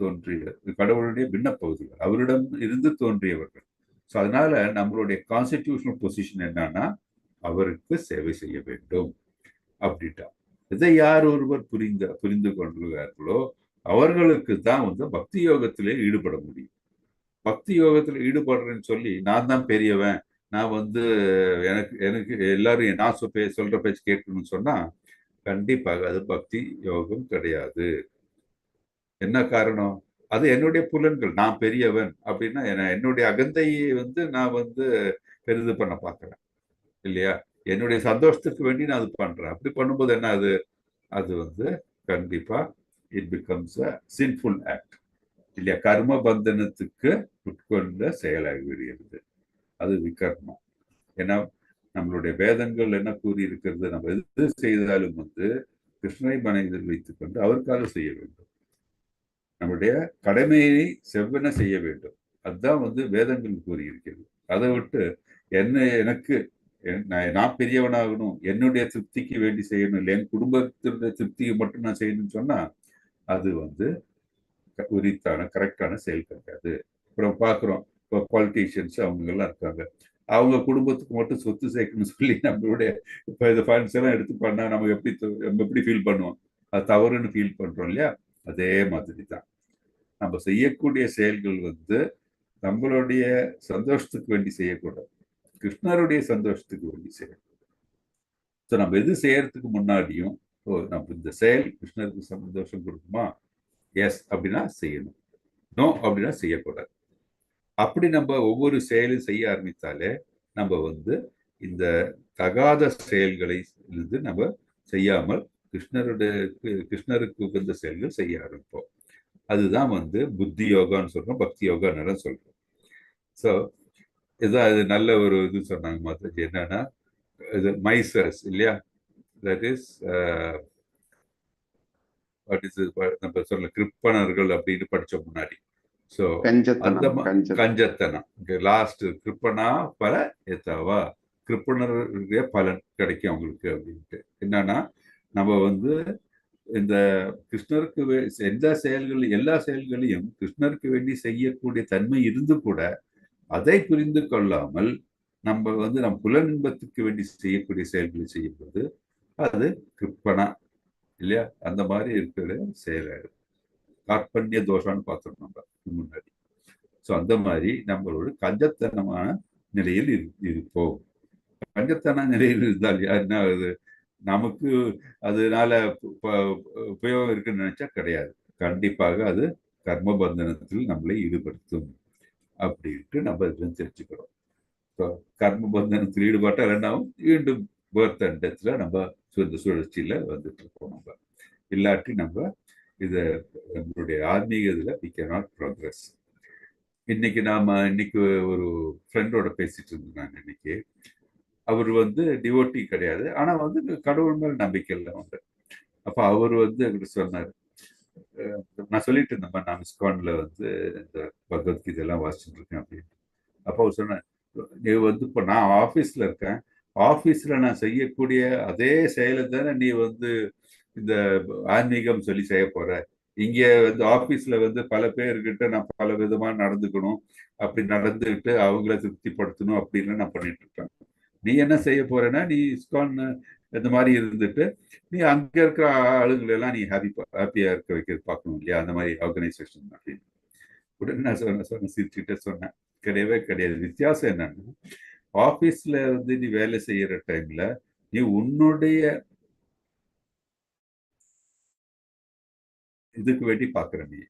கடவுளுடைய பின்ன பகுதிகள், அவரிடம் இருந்து தோன்றியவர்கள். ஸோ அதனால நம்மளுடைய கான்ஸ்டிடியூஷனல் பொசிஷன் என்னன்னா அவருக்கு சேவை செய்ய வேண்டும் அப்படின்ட்டா. இதை யார் ஒருவர் புரிந்து கொள்கிறார்களோ அவர்களுக்கு தான் வந்து பக்தி யோகத்திலே ஈடுபட முடியும். பக்தி யோகத்தில் ஈடுபடுறேன்னு சொல்லி நான் தான் பெரியவன், நான் வந்து எனக்கு எல்லாரும் நான் சொல்ற பேச்சு கேட்கணும்னு சொன்னா கண்டிப்பாக அது பக்தி யோகம் கிடையாது. என்ன காரணம்? அது என்னுடைய புலன்கள். நான் பெரியவன் அப்படின்னா என்னுடைய அகந்தையை வந்து நான் வந்து பெரிது பண்ண பார்க்கிறேன் இல்லையா? என்னுடைய சந்தோஷத்துக்கு வேண்டி நான் அது பண்றேன். அப்படி பண்ணும்போது என்ன அது வந்து கண்டிப்பா it becomes a sinful act இல்லையா? கர்ம பந்தனத்துக்கு உட்கொண்ட செயலாகி விடுகிறது. அது விகர்மம். ஏன்னா நம்மளுடைய வேதங்கள் என்ன கூறி இருக்கிறது? நம்ம எது செய்தாலும் வந்து கிருஷ்ணரை மனதில் வைத்துக் கொண்டு அவருக்காக செய்ய வேண்டும். நம்முடைய கடமையை செவ்வன செய்ய வேண்டும். அதுதான் வந்து வேதங்கள் கூறியிருக்கிறது. அதை விட்டு எனக்கு நான் பெரியவனாகணும், என்னுடைய திருப்திக்கு வேண்டி செய்யணும், இல்லை என் குடும்பத்தினுடைய திருப்திக்கு மட்டும் நான் செய்யணும்னு சொன்னா அது வந்து உரித்தான கரெக்டான செயல் கிடையாது. அப்புறம் பார்க்குறோம் இப்போ பாலிட்டிஷியன்ஸ் அவங்கெல்லாம் இருக்காங்க, அவங்க குடும்பத்துக்கு மட்டும் சொத்து சேர்க்கணும்னு சொல்லி நம்மளுடைய இப்போ இந்த ஃபண்ட்ஸ் எல்லாம் எடுத்து பண்ணா நம்ம எப்படி ஃபீல் பண்ணுவோம்? அது தவறுன்னு ஃபீல் பண்றோம் இல்லையா? அதே மாதிரி தான் நம்ம செய்யக்கூடிய செயல்கள் வந்து நம்மளுடைய சந்தோஷத்துக்கு வேண்டி செய்யக்கூடாது, கிருஷ்ணருடைய சந்தோஷத்துக்கு வேண்டி செய்யணும். ஸோ நம்ம எது செய்யறதுக்கு முன்னாடியும் நம்ம இந்த செயல் கிருஷ்ணருக்கு சந்தோஷம் கொடுக்குமா? எஸ் அப்படின்னா செய்யணும், நோ அப்படின்னா செய்யக்கூடாது. அப்படி நம்ம ஒவ்வொரு செயலும் செய்ய ஆரம்பித்தாலே நம்ம வந்து இந்த தகாத செயல்களை இருந்து நம்ம செய்யாமல் கிருஷ்ணருக்கு உகந்த செயல்கள் செய்ய ஆரம்பிப்போம். அதுதான் வந்து புத்தி யோகான்னு சொல்றோம், பக்தி யோகான்னு சொல்றோம். ஸோ இதுதான் அது நல்ல ஒரு இது சொன்னாங்க மாதாஜி. என்னன்னா இது மைசர்ஸ் இல்லையா? தட் இஸ் நம்ம சொல்ல கிருப்பணர்கள் அப்படின்னு படிச்சோம் முன்னாடி. ஸோ அந்த கஞ்சத்தனம் லாஸ்ட் கிருப்பனா பல ஏத்தாவா, கிருப்பணருடைய பலன் கிடைக்கும் அவங்களுக்கு அப்படின்ட்டு. என்னன்னா நம்ம வந்து இந்த கிருஷ்ணருக்கு எல்லா செயல்களையும் கிருஷ்ணருக்கு வேண்டி செய்யக்கூடிய தன்மை இருந்து கூட அதை புரிந்து கொள்ளாமல் நம்ம வந்து நம் புலனின்பத்துக்கு வேண்டி செய்யக்கூடிய செயல்களை செய்யும்போது அது கிருப்பனா இல்லையா? அந்த மாதிரி இருக்கிற செயலாடு கார்பண்ய தோஷம்னு பார்த்தோம் நம்ம முன்னாடி. ஸோ அந்த மாதிரி நம்மளோட கஞ்சத்தனமான நிலையில் இருப்போம். கஞ்சத்தன நிலையில் இருந்தால் என்ன ஆகுது? நமக்கு அதனால உபயோகம் இருக்குன்னு நினைச்சா கிடையாது. கண்டிப்பாக அது கர்ம பந்தனத்தில் நம்மளை ஈடுபடுத்தும் அப்படின்ட்டு நம்ம இதுல தெரிஞ்சுக்கிறோம். கர்ம பந்தனத்தில் ஈடுபட்டால் என்னாகும்? மீண்டும் பர்த் அண்ட் டெத்ல நம்ம இந்த சுழற்சியில வந்துட்டு இருக்கோம். நம்ம இல்லாட்டி நம்ம இதை நம்மளுடைய ஆன்மீக இதுல we cannot progress. இன்னைக்கு ஒரு ஃப்ரெண்டோட பேசிட்டு இருந்தேன் நான் இன்னைக்கு. அவர் டிவோட்டி கிடையாது, ஆனா கடவுள் மேல் நம்பிக்கை இல்லை வந்து. அப்ப அவர் என்கிட்ட சொன்னாரு, நான் சொல்லிட்டு இருந்தேன் நான் இஸ்கான்ல இந்த பகவத்கீதை எல்லாம் வாசிச்சுட்டு இருக்கேன் அப்படின்னு. அப்போ அவர் சொன்னேன், நீ இப்போ நான் ஆபீஸ்ல இருக்கேன், ஆபீஸ்ல நான் செய்யக்கூடிய அதே செயலை தானே நீ இந்த ஆன்மீகம் சொல்லி செய்ய போற. இங்க ஆபீஸ்ல பல பேர்கிட்ட நான் பல விதமா நடந்துக்கணும், அப்படி நடந்துக்கிட்டு அவங்கள திருப்திப்படுத்தணும் அப்படின்னு நான் பண்ணிட்டு இருக்கேன். நீ என்ன செய்ய போறேன்னா, நீ இஸ்கான் இந்த மாதிரி இருந்துட்டு நீ அங்க இருக்கிற ஆளுங்களை எல்லாம் நீ ஹாப்பியா இருக்க வைக்கிறது பார்க்கணும் இல்லையா, அந்த மாதிரி ஆர்கனைசேஷன் அப்படின்னு. உடனே நான் சொன்ன சிரிச்சுக்கிட்டே சொன்னேன், கிடையவே கிடையாது. வித்தியாசம் என்னன்னா, ஆபீஸ்ல நீ வேலை செய்யற டைம்ல நீ உன்னுடைய இதுக்கு வேண்டி பாக்குற, நீ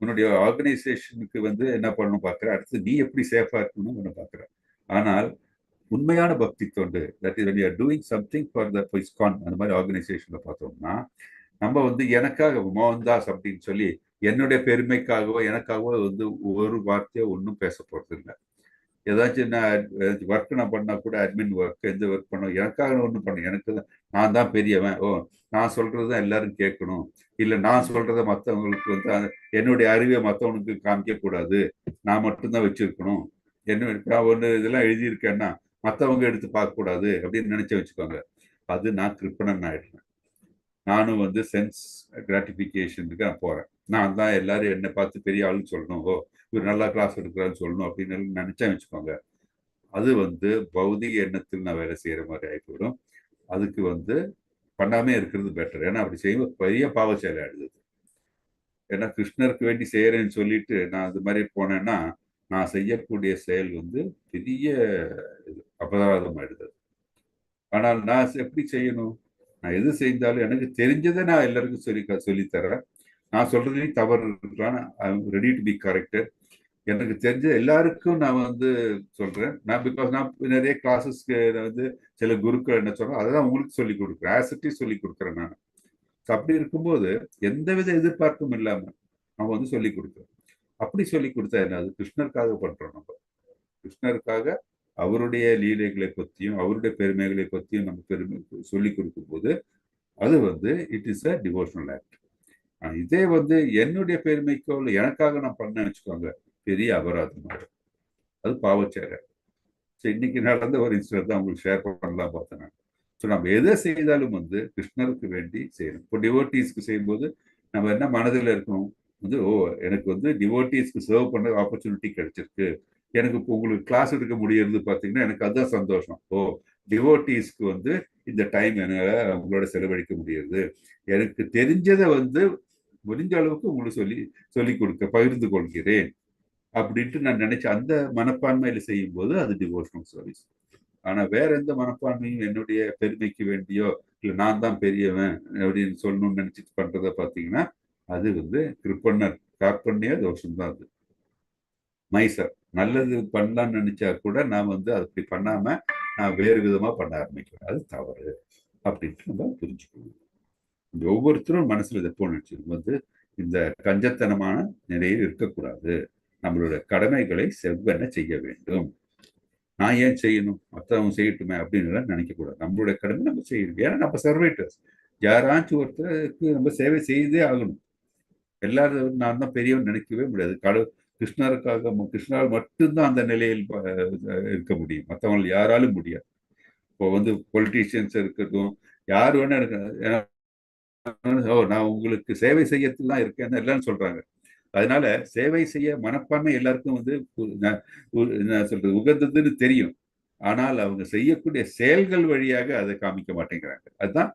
உன்னுடைய ஆர்கனைசேஷனுக்கு என்ன பண்ணணும் பாக்குற, அடுத்து நீ எப்படி சேஃபா இருக்கணும்னு பாக்குற. ஆனால் உண்மையான பக்தி தொண்டு, that is when you are doing something for the ISKCON அந்த மாதிரி ஆர்கனைசேஷன்ல பார்த்தோம்னா, நம்ம எனக்காக மோகன்தாஸ் அப்படின்னு சொல்லி என்னுடைய பெருமைக்காகவோ எனக்காகவோ ஒரு வார்த்தையோ ஒன்றும் பேச போறது இல்லை. ஏதாச்சும் நான் ஒர்க் நான் பண்ணா கூட, அட்மின் ஒர்க் எந்த ஒர்க் பண்ணோம், எனக்காக ஒன்றும் பண்ண, எனக்கு நான் தான் பெரியவன், நான் சொல்றதுதான் எல்லாரும் கேட்கணும், இல்லை நான் சொல்றத மற்றவங்களுக்கு என்னுடைய அறிவை மற்றவனுக்கு காமிக்க கூடாது, நான் மட்டும்தான் வச்சிருக்கணும், என்ன இதெல்லாம் எழுதியிருக்கேன்னா மற்றவங்க எடுத்து பார்க்க கூடாது அப்படின்னு நினைச்சு வச்சுக்கோங்க. அது நான் கிருப்பணன் ஆயிடுறேன். நானும் சென்ஸ் கிராட்டிபிகேஷனுக்கு நான் போறேன். நான் தான் எல்லாரும் என்னை பார்த்து பெரிய ஆளுன்னு சொல்லணும், இவர் நல்லா கிளாஸ் எடுக்கிறான்னு சொல்லணும் அப்படின்னு நினைச்சா வச்சுக்கோங்க. அது பௌதிக எண்ணத்தில் நான் வேலை செய்யற மாதிரி ஆகிப்போயிடும். அதுக்கு பண்ணாமே இருக்கிறது பெட்டர். ஏன்னா அப்படி செய்யும் பெரிய பாவ செயலை ஆயிடுது. ஏன்னா கிருஷ்ணருக்கு வேண்டி செய்யறேன்னு சொல்லிட்டு நான் அது மாதிரி போனேன்னா நான் செய்யக்கூடிய செயல் பெரிய அபராதம் ஆயிடுது. ஆனால் நான் எப்படி செய்யணும்? நான் எது செய்தாலும் எனக்கு தெரிஞ்சதை நான் எல்லாருக்கும் சொல்லித்தரேன். நான் சொல்றதுலேயும் தவறு இருக்கலாம், I am ready to be corrected. எனக்கு தெரிஞ்ச எல்லாருக்கும் நான் சொல்றேன். நான் பிகாஸ் நான் நிறைய கிளாஸஸ்க்கு சில குருக்கள் என்ன சொல்றேன், அதெல்லாம் உங்களுக்கு சொல்லி கொடுக்குறேன், ஆசிட்டி சொல்லி கொடுக்குறேன் நான். அப்படி இருக்கும்போது எந்தவித எதிர்பார்ப்பும் இல்லாம நான் சொல்லி கொடுக்குறேன். அப்படி சொல்லி கொடுத்தா என்ன, அது கிருஷ்ணருக்காக பண்றோம். நம்ம கிருஷ்ணருக்காக அவருடைய லீலைகளை பற்றியும் அவருடைய பெருமைகளை பற்றியும் நம்ம சொல்லி கொடுக்கும் போது அது it is a devotional act. இதே என்னுடைய பெருமைக்கோ இல்லை எனக்காக நான் பண்ண வச்சுக்கோங்க, பெரிய அபராதம் ஆகும், அது பாவச்சேரை. ஸோ இன்னைக்கு நடந்த ஒரு இன்சிடென்ட் தான் உங்களுக்கு ஷேர் பண்ணலாம் பார்த்தேன் நான். ஸோ நம்ம எதை செய்தாலும் கிருஷ்ணருக்கு வேண்டி செய்யணும். இப்போ டிவோட்டீஸ்க்கு செய்யும்போது நம்ம என்ன மனதில் இருக்கணும், எனக்கு டிவோட்டீஸ்க்கு சர்வ் பண்ண ஆப்பர்ச்சுனிட்டி கிடைச்சிருக்கு, எனக்கு இப்போ உங்களுக்கு கிளாஸ் எடுக்க முடியறது பார்த்தீங்கன்னா எனக்கு அதுதான் சந்தோஷம். டிவோட்டீஸ்க்கு இந்த டைம் என்னால் அவங்களோட செலவழிக்க முடியுது, எனக்கு தெரிஞ்சதை முடிஞ்ச அளவுக்கு உங்களுக்கு சொல்லி கொடுக்க பகிர்ந்து கொள்கிறேன் அப்படின்ட்டு நான் நினைச்ச அந்த மனப்பான்மையில செய்யும் போது அது டிவோஷனல் சர்வீஸ். ஆனா வேற எந்த மனப்பான்மையும் என்னுடைய பெருமைக்கு வேண்டியோ இல்லை நான் தான் பெரியவன் அப்படின்னு சொல்லணும்னு நினைச்சிட்டு பண்றத பார்த்தீங்கன்னா அது கிருப்பண்ணர் கார்பண்ய தோஷம் தான். அது மைசர் நல்லது பண்ணலாம்னு நினைச்சா கூட நான் அப்படி பண்ணாம நான் வேறு விதமா பண்ண ஆரம்பிக்கிறேன், அது தவறு அப்படின்ட்டு நம்ம புரிஞ்சுக்கணும். ஒவ்வொருத்தரும் மனசுல இதை போனிச்சு இந்த கஞ்சத்தனமான நிலையில் இருக்கக்கூடாது, நம்மளோட கடமைகளை செவ்வென செய்ய வேண்டும். நான் ஏன் செய்யணும், மற்றவங்க செய்யட்டுமே அப்படின்னு நினைக்க கூடாது. நம்மளுடைய கடமை நம்ம செய்யணும். ஏன்னா நம்ம சர்வைட்டர்ஸ், யாராச்சும் ஒருத்தருக்கு நம்ம சேவை செய்தே ஆகணும். எல்லாரும் நான் தான் பெரியவன் நினைக்கவே முடியாது. கிருஷ்ணருக்காக கிருஷ்ணரால் மட்டும்தான் அந்த நிலையில் இருக்க முடியும், மற்றவங்க யாராலும் முடியாது. இப்போ பொலிட்டீஷியன்ஸ் இருக்கட்டும், யார் வேணா இருக்க, நான் உங்களுக்கு சேவை செய்யறதுக்கு தான் இருக்கேன்னு எல்லாரும் சொல்றாங்க. அதனால சேவை செய்ய மனப்பான்மை எல்லாருக்கும் சொல்றது உகந்ததுன்னு தெரியும். ஆனால் அவங்க செய்யக்கூடிய செயல்கள் வழியாக அதை காமிக்க மாட்டேங்கிறாங்க. அதுதான்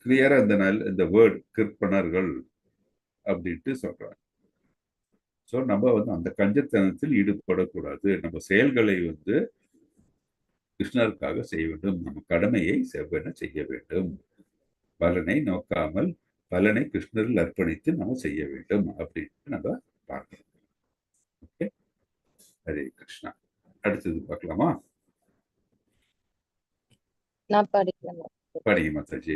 கிளியரா இந்த வேர்ட் கிருப்பணர்கள் அப்படின்ட்டு சொல்றாங்க. ஸோ நம்ம அந்த கஞ்சத்தனத்தில் ஈடுபடக்கூடாது. நம்ம செயல்களை கிருஷ்ணருக்காக செய்ய வேண்டும். நம்ம கடமையை செவ்வென செய்ய வேண்டும். பலனை நோக்காமல் பலனை கிருஷ்ணரில் அர்ப்பணித்து நம்ம செய்ய வேண்டும் அப்படின்னு நம்ம பார்க்கணும். ஓகே, ஹரே கிருஷ்ணா. அடுத்தது பார்க்கலாமா? நான் படிக்கிறேன். படிங்க மாதாஜி.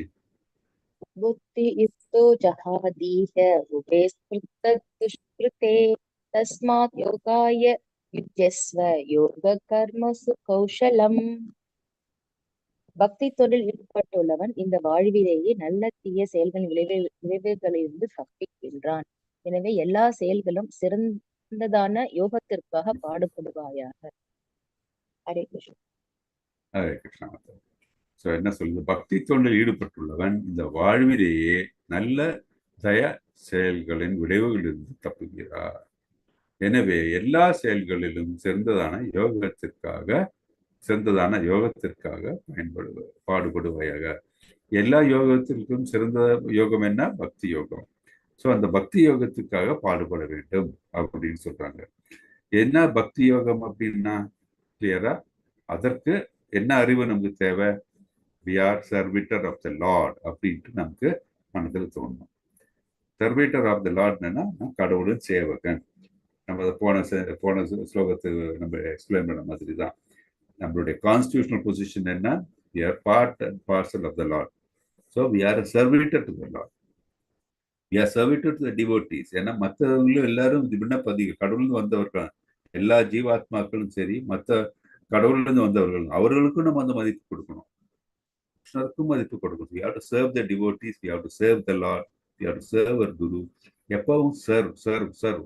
புத்தி இஸ்தோ ஜஹாதீஹ உபே ஸ்மிருதத் துஷ்கிருதே தஸ்மாத் யோகாய யுஜ்யஸ்வ யோக கர்மசு கௌஷலம். பக்தி தொழில் ஈடுபட்டுள்ளவன் இந்த வாழ்விலேயே நல்ல தீய செயல்களின் விளைவுகளிலிருந்து தப்பிக்கின்றான். எனவே எல்லா செயல்களும் சிறந்ததான யோகத்திற்காக பாடுபடுவாயாக. ஹரே கிருஷ்ணா. ஹரே கிருஷ்ணா மாதாஜி. ஸோ என்ன சொல்லுது? பக்தி தொண்டில் ஈடுபட்டுள்ளவன் இந்த வாழ்விலேயே நல்ல தய செயல்களின் விளைவுகளிலிருந்து தப்புகிறார். எனவே எல்லா செயல்களிலும் சிறந்ததான யோகத்திற்காக பாடுபடுவாயாக. எல்லா யோகத்திற்கும் சிறந்த யோகம் என்ன? பக்தி யோகம். ஸோ அந்த பக்தி யோகத்துக்காக பாடுபட வேண்டும் அப்படின்னு சொல்றாங்க. என்ன பக்தி யோகம் அப்படின்னா கிளியரா? அதற்கு என்ன அறிவு நமக்கு தேவை? We are servitor of the Lord அப்படின்ட்டு நமக்கு மனதில் தோணும். சர்வேட்டர் ஆஃப் த லார்ட் என்னன்னா கடவுளின் சேவகன். நம்ம போன ஸ்லோகத்தை நம்ம எக்ஸ்பிளைன் பண்ண மாதிரி தான். நம்மளுடைய கான்ஸ்டிடியூஷனல் பொசிஷன் என்ன? We are part and parcel of the Lord. So we are a servitor to the Lord. We are servitor to the devotees. ஏன்னா மற்றவங்களும் எல்லாரும் கடவுள்னு வந்தவர்கள், எல்லா ஜீவாத்மாக்களும் சரி, மற்ற கடவுள்லேருந்து வந்தவர்கள், அவர்களுக்கும் நம்ம அந்த மதிப்பு கொடுக்கணும். கிருஷ்ணருக்கும் மதிப்பு கொடுக்கணும். We have to serve the devotees, we have to serve the Lord, we have to serve our Guru. எப்பவும் சர்வ்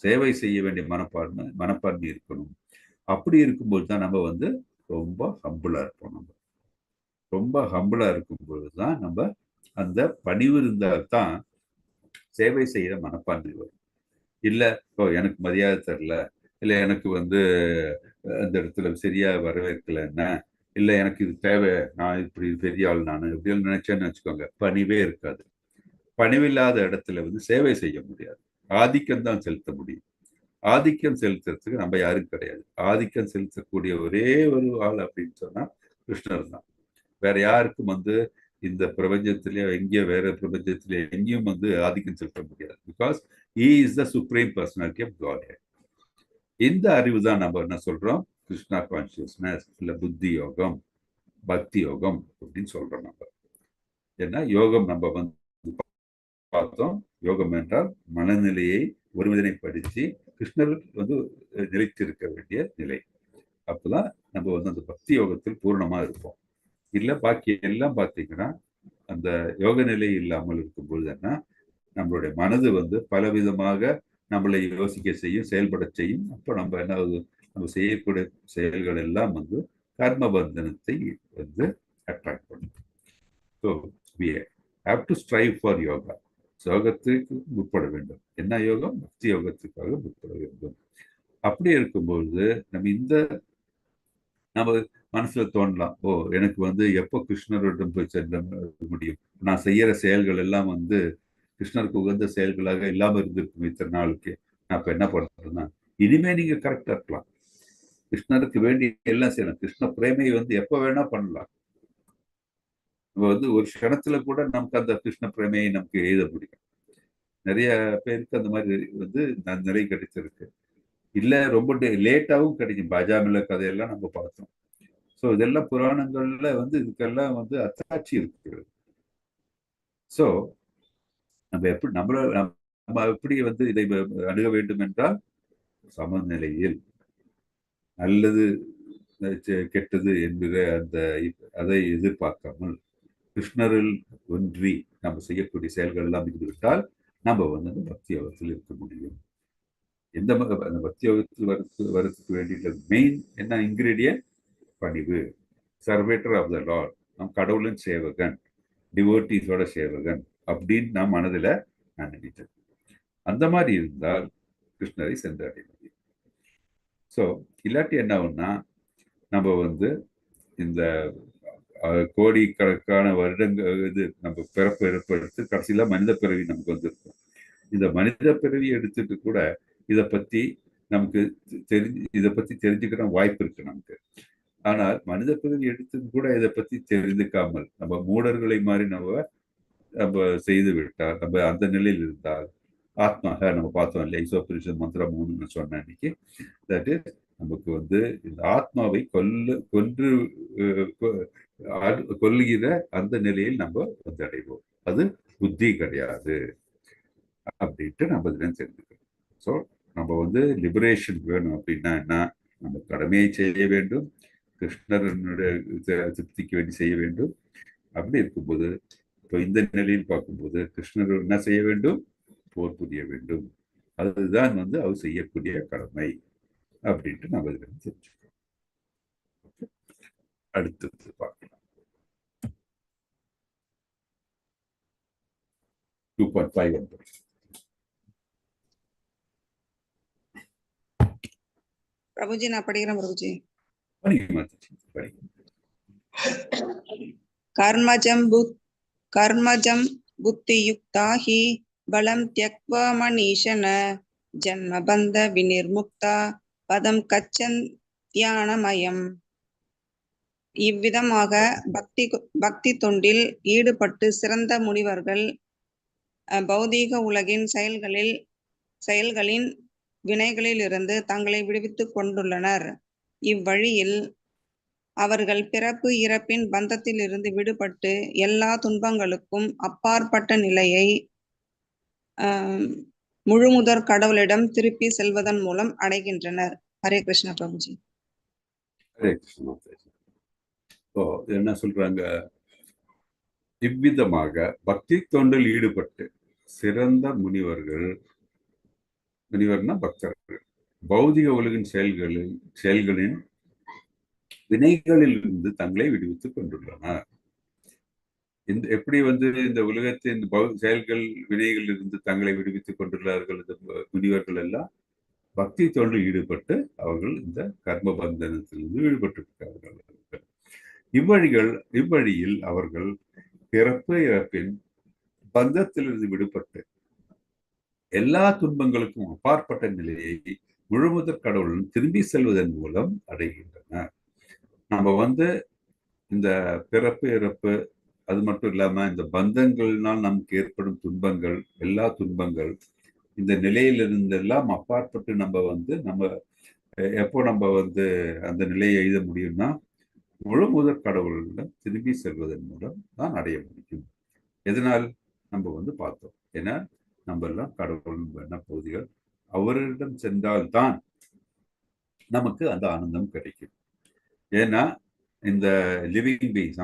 சேவை செய்ய வேண்டிய மனப்பான்மை இருக்கணும். அப்படி இருக்கும்போது தான் நம்ம ரொம்ப ஹம்பிளா இருப்போம். நம்ம ரொம்ப ஹம்பிளா இருக்கும்போது தான் நம்ம அந்த பணிவு இருந்தால்தான் சேவை செய்யற மனப்பான்மை வரும். இல்லை எனக்கு மரியாதை தரல, இல்லை எனக்கு அந்த இடத்துல சரியா வரவேற்கலன்னா, இல்லை எனக்கு இது தேவை, நான் இப்படி பெரிய ஆள் நான் இப்படின்னு நினைச்சேன்னு வச்சுக்கோங்க, பணிவே இருக்காது. பணிவில்லாத இடத்துல சேவை செய்ய முடியாது. ஆதிக்கம் தான் செலுத்த முடியும். ஆதிக்கம் செலுத்துறதுக்கு நம்ம யாரும் கிடையாது. ஆதிக்கம் செலுத்தக்கூடிய ஒரே ஒரு ஆள் அப்படின்னு சொன்னா கிருஷ்ணர் தான். வேற யாருக்கும் இந்த பிரபஞ்சத்திலேயே எங்கேயோ வேற பிரபஞ்சத்திலே எங்கேயும் ஆதிக்கம் செலுத்த முடியாது. Because he is the supreme personality of Godhead. இந்த அறிவு தான் நம்ம என்ன சொல்றோம்? கிருஷ்ணா கான்சியஸ்னஸ், இல்லை புத்தி யோகம், பக்தி யோகம் அப்படின்னு சொல்றோம் நம்ம. ஏன்னா யோகம் நம்ம பார்த்தோம். யோகம் என்றால் மனநிலையை ஒருமிதனைப்படுத்தி கிருஷ்ணர் நிலைத்திருக்க வேண்டிய நிலை. அப்பதான் நம்ம அந்த பக்தி யோகத்தில் பூர்ணமா இருப்போம். இல்லை பாக்கி எல்லாம் பார்த்தீங்கன்னா அந்த யோக நிலை இல்லாமல் இருக்கும்பொழுது என்ன, நம்மளுடைய மனது பலவிதமாக நம்மளை யோசிக்க செய்யும், செயல்பட செய்யும். அப்போ நம்ம என்ன நம்ம செய்யக்கூடிய செயல்கள் எல்லாம் கர்ம பந்தனத்தை அட்ராக்ட் பண்ணும். So we have to strive for yoga. யோகத்துக்கு முற்பட வேண்டும். என்ன யோகம்? பக்தி யோகத்துக்காக முற்பட வேண்டும். அப்படி இருக்கும்பொழுது நம்ம மனசுல தோணலாம், எனக்கு எப்போ கிருஷ்ணரிடம் போய் செல்ல முடியும்? நான் செய்யற செயல்கள் எல்லாம் கிருஷ்ணருக்கு உகந்த செயல்களாக இல்லாம இருந்திருக்கும் இத்தனை நாளுக்கு. நான் இப்ப என்ன பண்றேன்னா, இனிமே நீங்க கரெக்டா இருக்கலாம். கிருஷ்ணருக்கு வேண்டி எல்லாம் செய்யலாம். கிருஷ்ண பிரேமையை எப்ப வேணா பண்ணலாம். நம்ம ஒரு க்ஷணத்துல கூட நமக்கு அந்த கிருஷ்ண பிரேமையை நமக்கு எழுத முடியும். நிறைய பேருக்கு அந்த மாதிரி நிலை கிடைச்சிருக்கு. இல்ல ரொம்ப லேட்டாவும் கிடைக்கும். பாஜாமில கதையெல்லாம் நம்ம பார்த்தோம். ஸோ இதெல்லாம் புராணங்கள்ல இதுக்கெல்லாம் அத்தாட்சி இருக்கு. ஸோ நம்ம எப்படி இதை அணுக வேண்டும் என்றால், சமநிலையில் நல்லது கெட்டது என்கிற அதை எதிர்பார்க்காமல் கிருஷ்ணரில் ஒன்றி நம்ம செய்யக்கூடிய செயல்கள் எல்லாம் இருந்துவிட்டால் நம்ம அந்த பக்தி யோகத்தில் இருக்க முடியும். அந்த பக்தி யோகத்தில் வரத்துக்கு வேண்டிய மெயின் என்ன இன்கிரீடியன்ட்? பணிவு. சர்வேட்டர் ஆஃப் த லார்ட், நம் கடவுளின் சேவகன், டிவோட்டீஸோட சேவகன் அப்படின்னு நான் மனதில் நினைத்தேன். அந்த மாதிரி இருந்தால் கிருஷ்ணரை சென்றடைய முடியும். ஸோ இல்லாட்டி என்ன ஆகும்னா, நம்ம இந்த கோடிக்கணக்கான வருடங்கள் நம்ம பிறப்பு எடுத்து கடைசியில மனித பிறவி நமக்கு வந்திருக்கும். இந்த மனித பிறவி எடுத்துட்டு கூட இதை பத்தி தெரிஞ்சுக்கிற வாய்ப்பு இருக்கு நமக்கு. ஆனால் மனித பிறவி எடுத்து கூட இதை பத்தி தெரிந்துக்காமல் நம்ம மூடர்களை மாதிரி நம்ம செய்து விட்டால், நம்ம அந்த நிலையில் இருந்தால் ஆத்மாக நம்ம பார்த்தோம் இல்லையா, ஈசோபரிஷத் மந்திரம் 3 சொன்ன அன்னைக்கு, தட் இஸ் நமக்கு வந்து இந்த ஆத்மாவை கொன்று கொல்லுகிற அந்த நிலையில் நம்ம வந்து அடைவோம். அது புத்தி கிடையாது அப்படின்ட்டு நம்ம இதுல தெரிஞ்சுக்கணும். ஸோ நம்ம வந்து லிபரேஷன் வேணும் அப்படின்னா என்ன, நம்ம கடமையை செய்ய வேண்டும், கிருஷ்ணனுடைய திருப்திக்கு வேண்டி செய்ய வேண்டும். அப்படி இருக்கும்போது இப்போ இந்த நிலையில் பார்க்கும்போது கிருஷ்ணர் என்ன செய்ய வேண்டும், போர் புரிய வேண்டும். அதுதான் வந்து அவர் செய்யக்கூடிய கடமை அப்படின்ட்டு நம்ம இதுல தெரிஞ்சுக்கணும். அடுத்தது பார்க்கலாம். 2.5 பிரபுஜி நான் படிக்கிறேன் பிரபுஜி. கர்மஜம் புத்தி யுக்தா ஹி பலம் த்யக்வா மனிஷன ஜன்ம பந்த விநிர்முக்தா பதம் கச்சன் தியானமயம். இவ்விதமாக பக்தி தொண்டில் ஈடுபட்டு சிறந்த முனிவர்கள் பௌதீக உலகின் செயல்களின் வினைகளிலிருந்து தங்களை விடுவித்துக் கொண்டுள்ளனர். இவ்வழியில் அவர்கள் பிறப்பு இறப்பின் பந்தத்தில் இருந்து விடுபட்டு எல்லா துன்பங்களுக்கும் அப்பாற்பட்ட நிலையை முழுமுதற் கடவுளிடம் திருப்பி செல்வதன் மூலம் அடைகின்றனர். ஹரே கிருஷ்ணா பிரபுஜி. ஹரே கிருஷ்ணா. என்ன சொல்றாங்க, இவ்விதமாக பக்தி தொண்டில் ஈடுபட்டு சிறந்த முனிவர்னா பக்தர்கள் பௌதிக உலகின் செயல்களின் வினைகளில் இருந்து தங்களை விடுவித்துக் கொண்டுள்ளனர். எப்படி வந்து இந்த உலகத்தின் செயல்கள் வினைகளில் இருந்து தங்களை விடுவித்துக் கொண்டுள்ளார்கள் இந்த முனிவர்கள் எல்லாம், பக்தி தொண்டில் ஈடுபட்டு அவர்கள் இந்த கர்ம பந்தனத்திலிருந்து ஈடுபட்டிருக்கிறார்கள். இவ்வழியில் அவர்கள் பிறப்பு இறப்பின் பந்தத்திலிருந்து விடுபட்டு எல்லா துன்பங்களுக்கும் அப்பாற்பட்ட நிலையை முழுமுதற் கடவுளுடன் திரும்பி செல்வதன் மூலம் அடைகின்றனர். நம்ம வந்து இந்த பிறப்பு இறப்பு அது மட்டும் இல்லாம இந்த பந்தங்கள்னால் நமக்கு ஏற்படும் துன்பங்கள், எல்லா துன்பங்கள் இந்த நிலையிலிருந்தெல்லாம் அப்பாற்பட்டு நம்ம எப்போ நம்ம வந்து அந்த நிலையை எழுத முடியும்னா முழுமுதற் கடவுளிடம் திரும்பி செல்வதன் மூலம் தான் அடைய முடியும். எதனால் நம்ம வந்து பார்த்தோம், ஏன்னா நம்ம எல்லாம் கடவுள் என்ன பகுதிகள், அவரிடம் சென்றால்தான் நமக்கு அந்த ஆனந்தம் கிடைக்கும். ஏன்னா இந்த லிவிங் பீயிங்ஸ்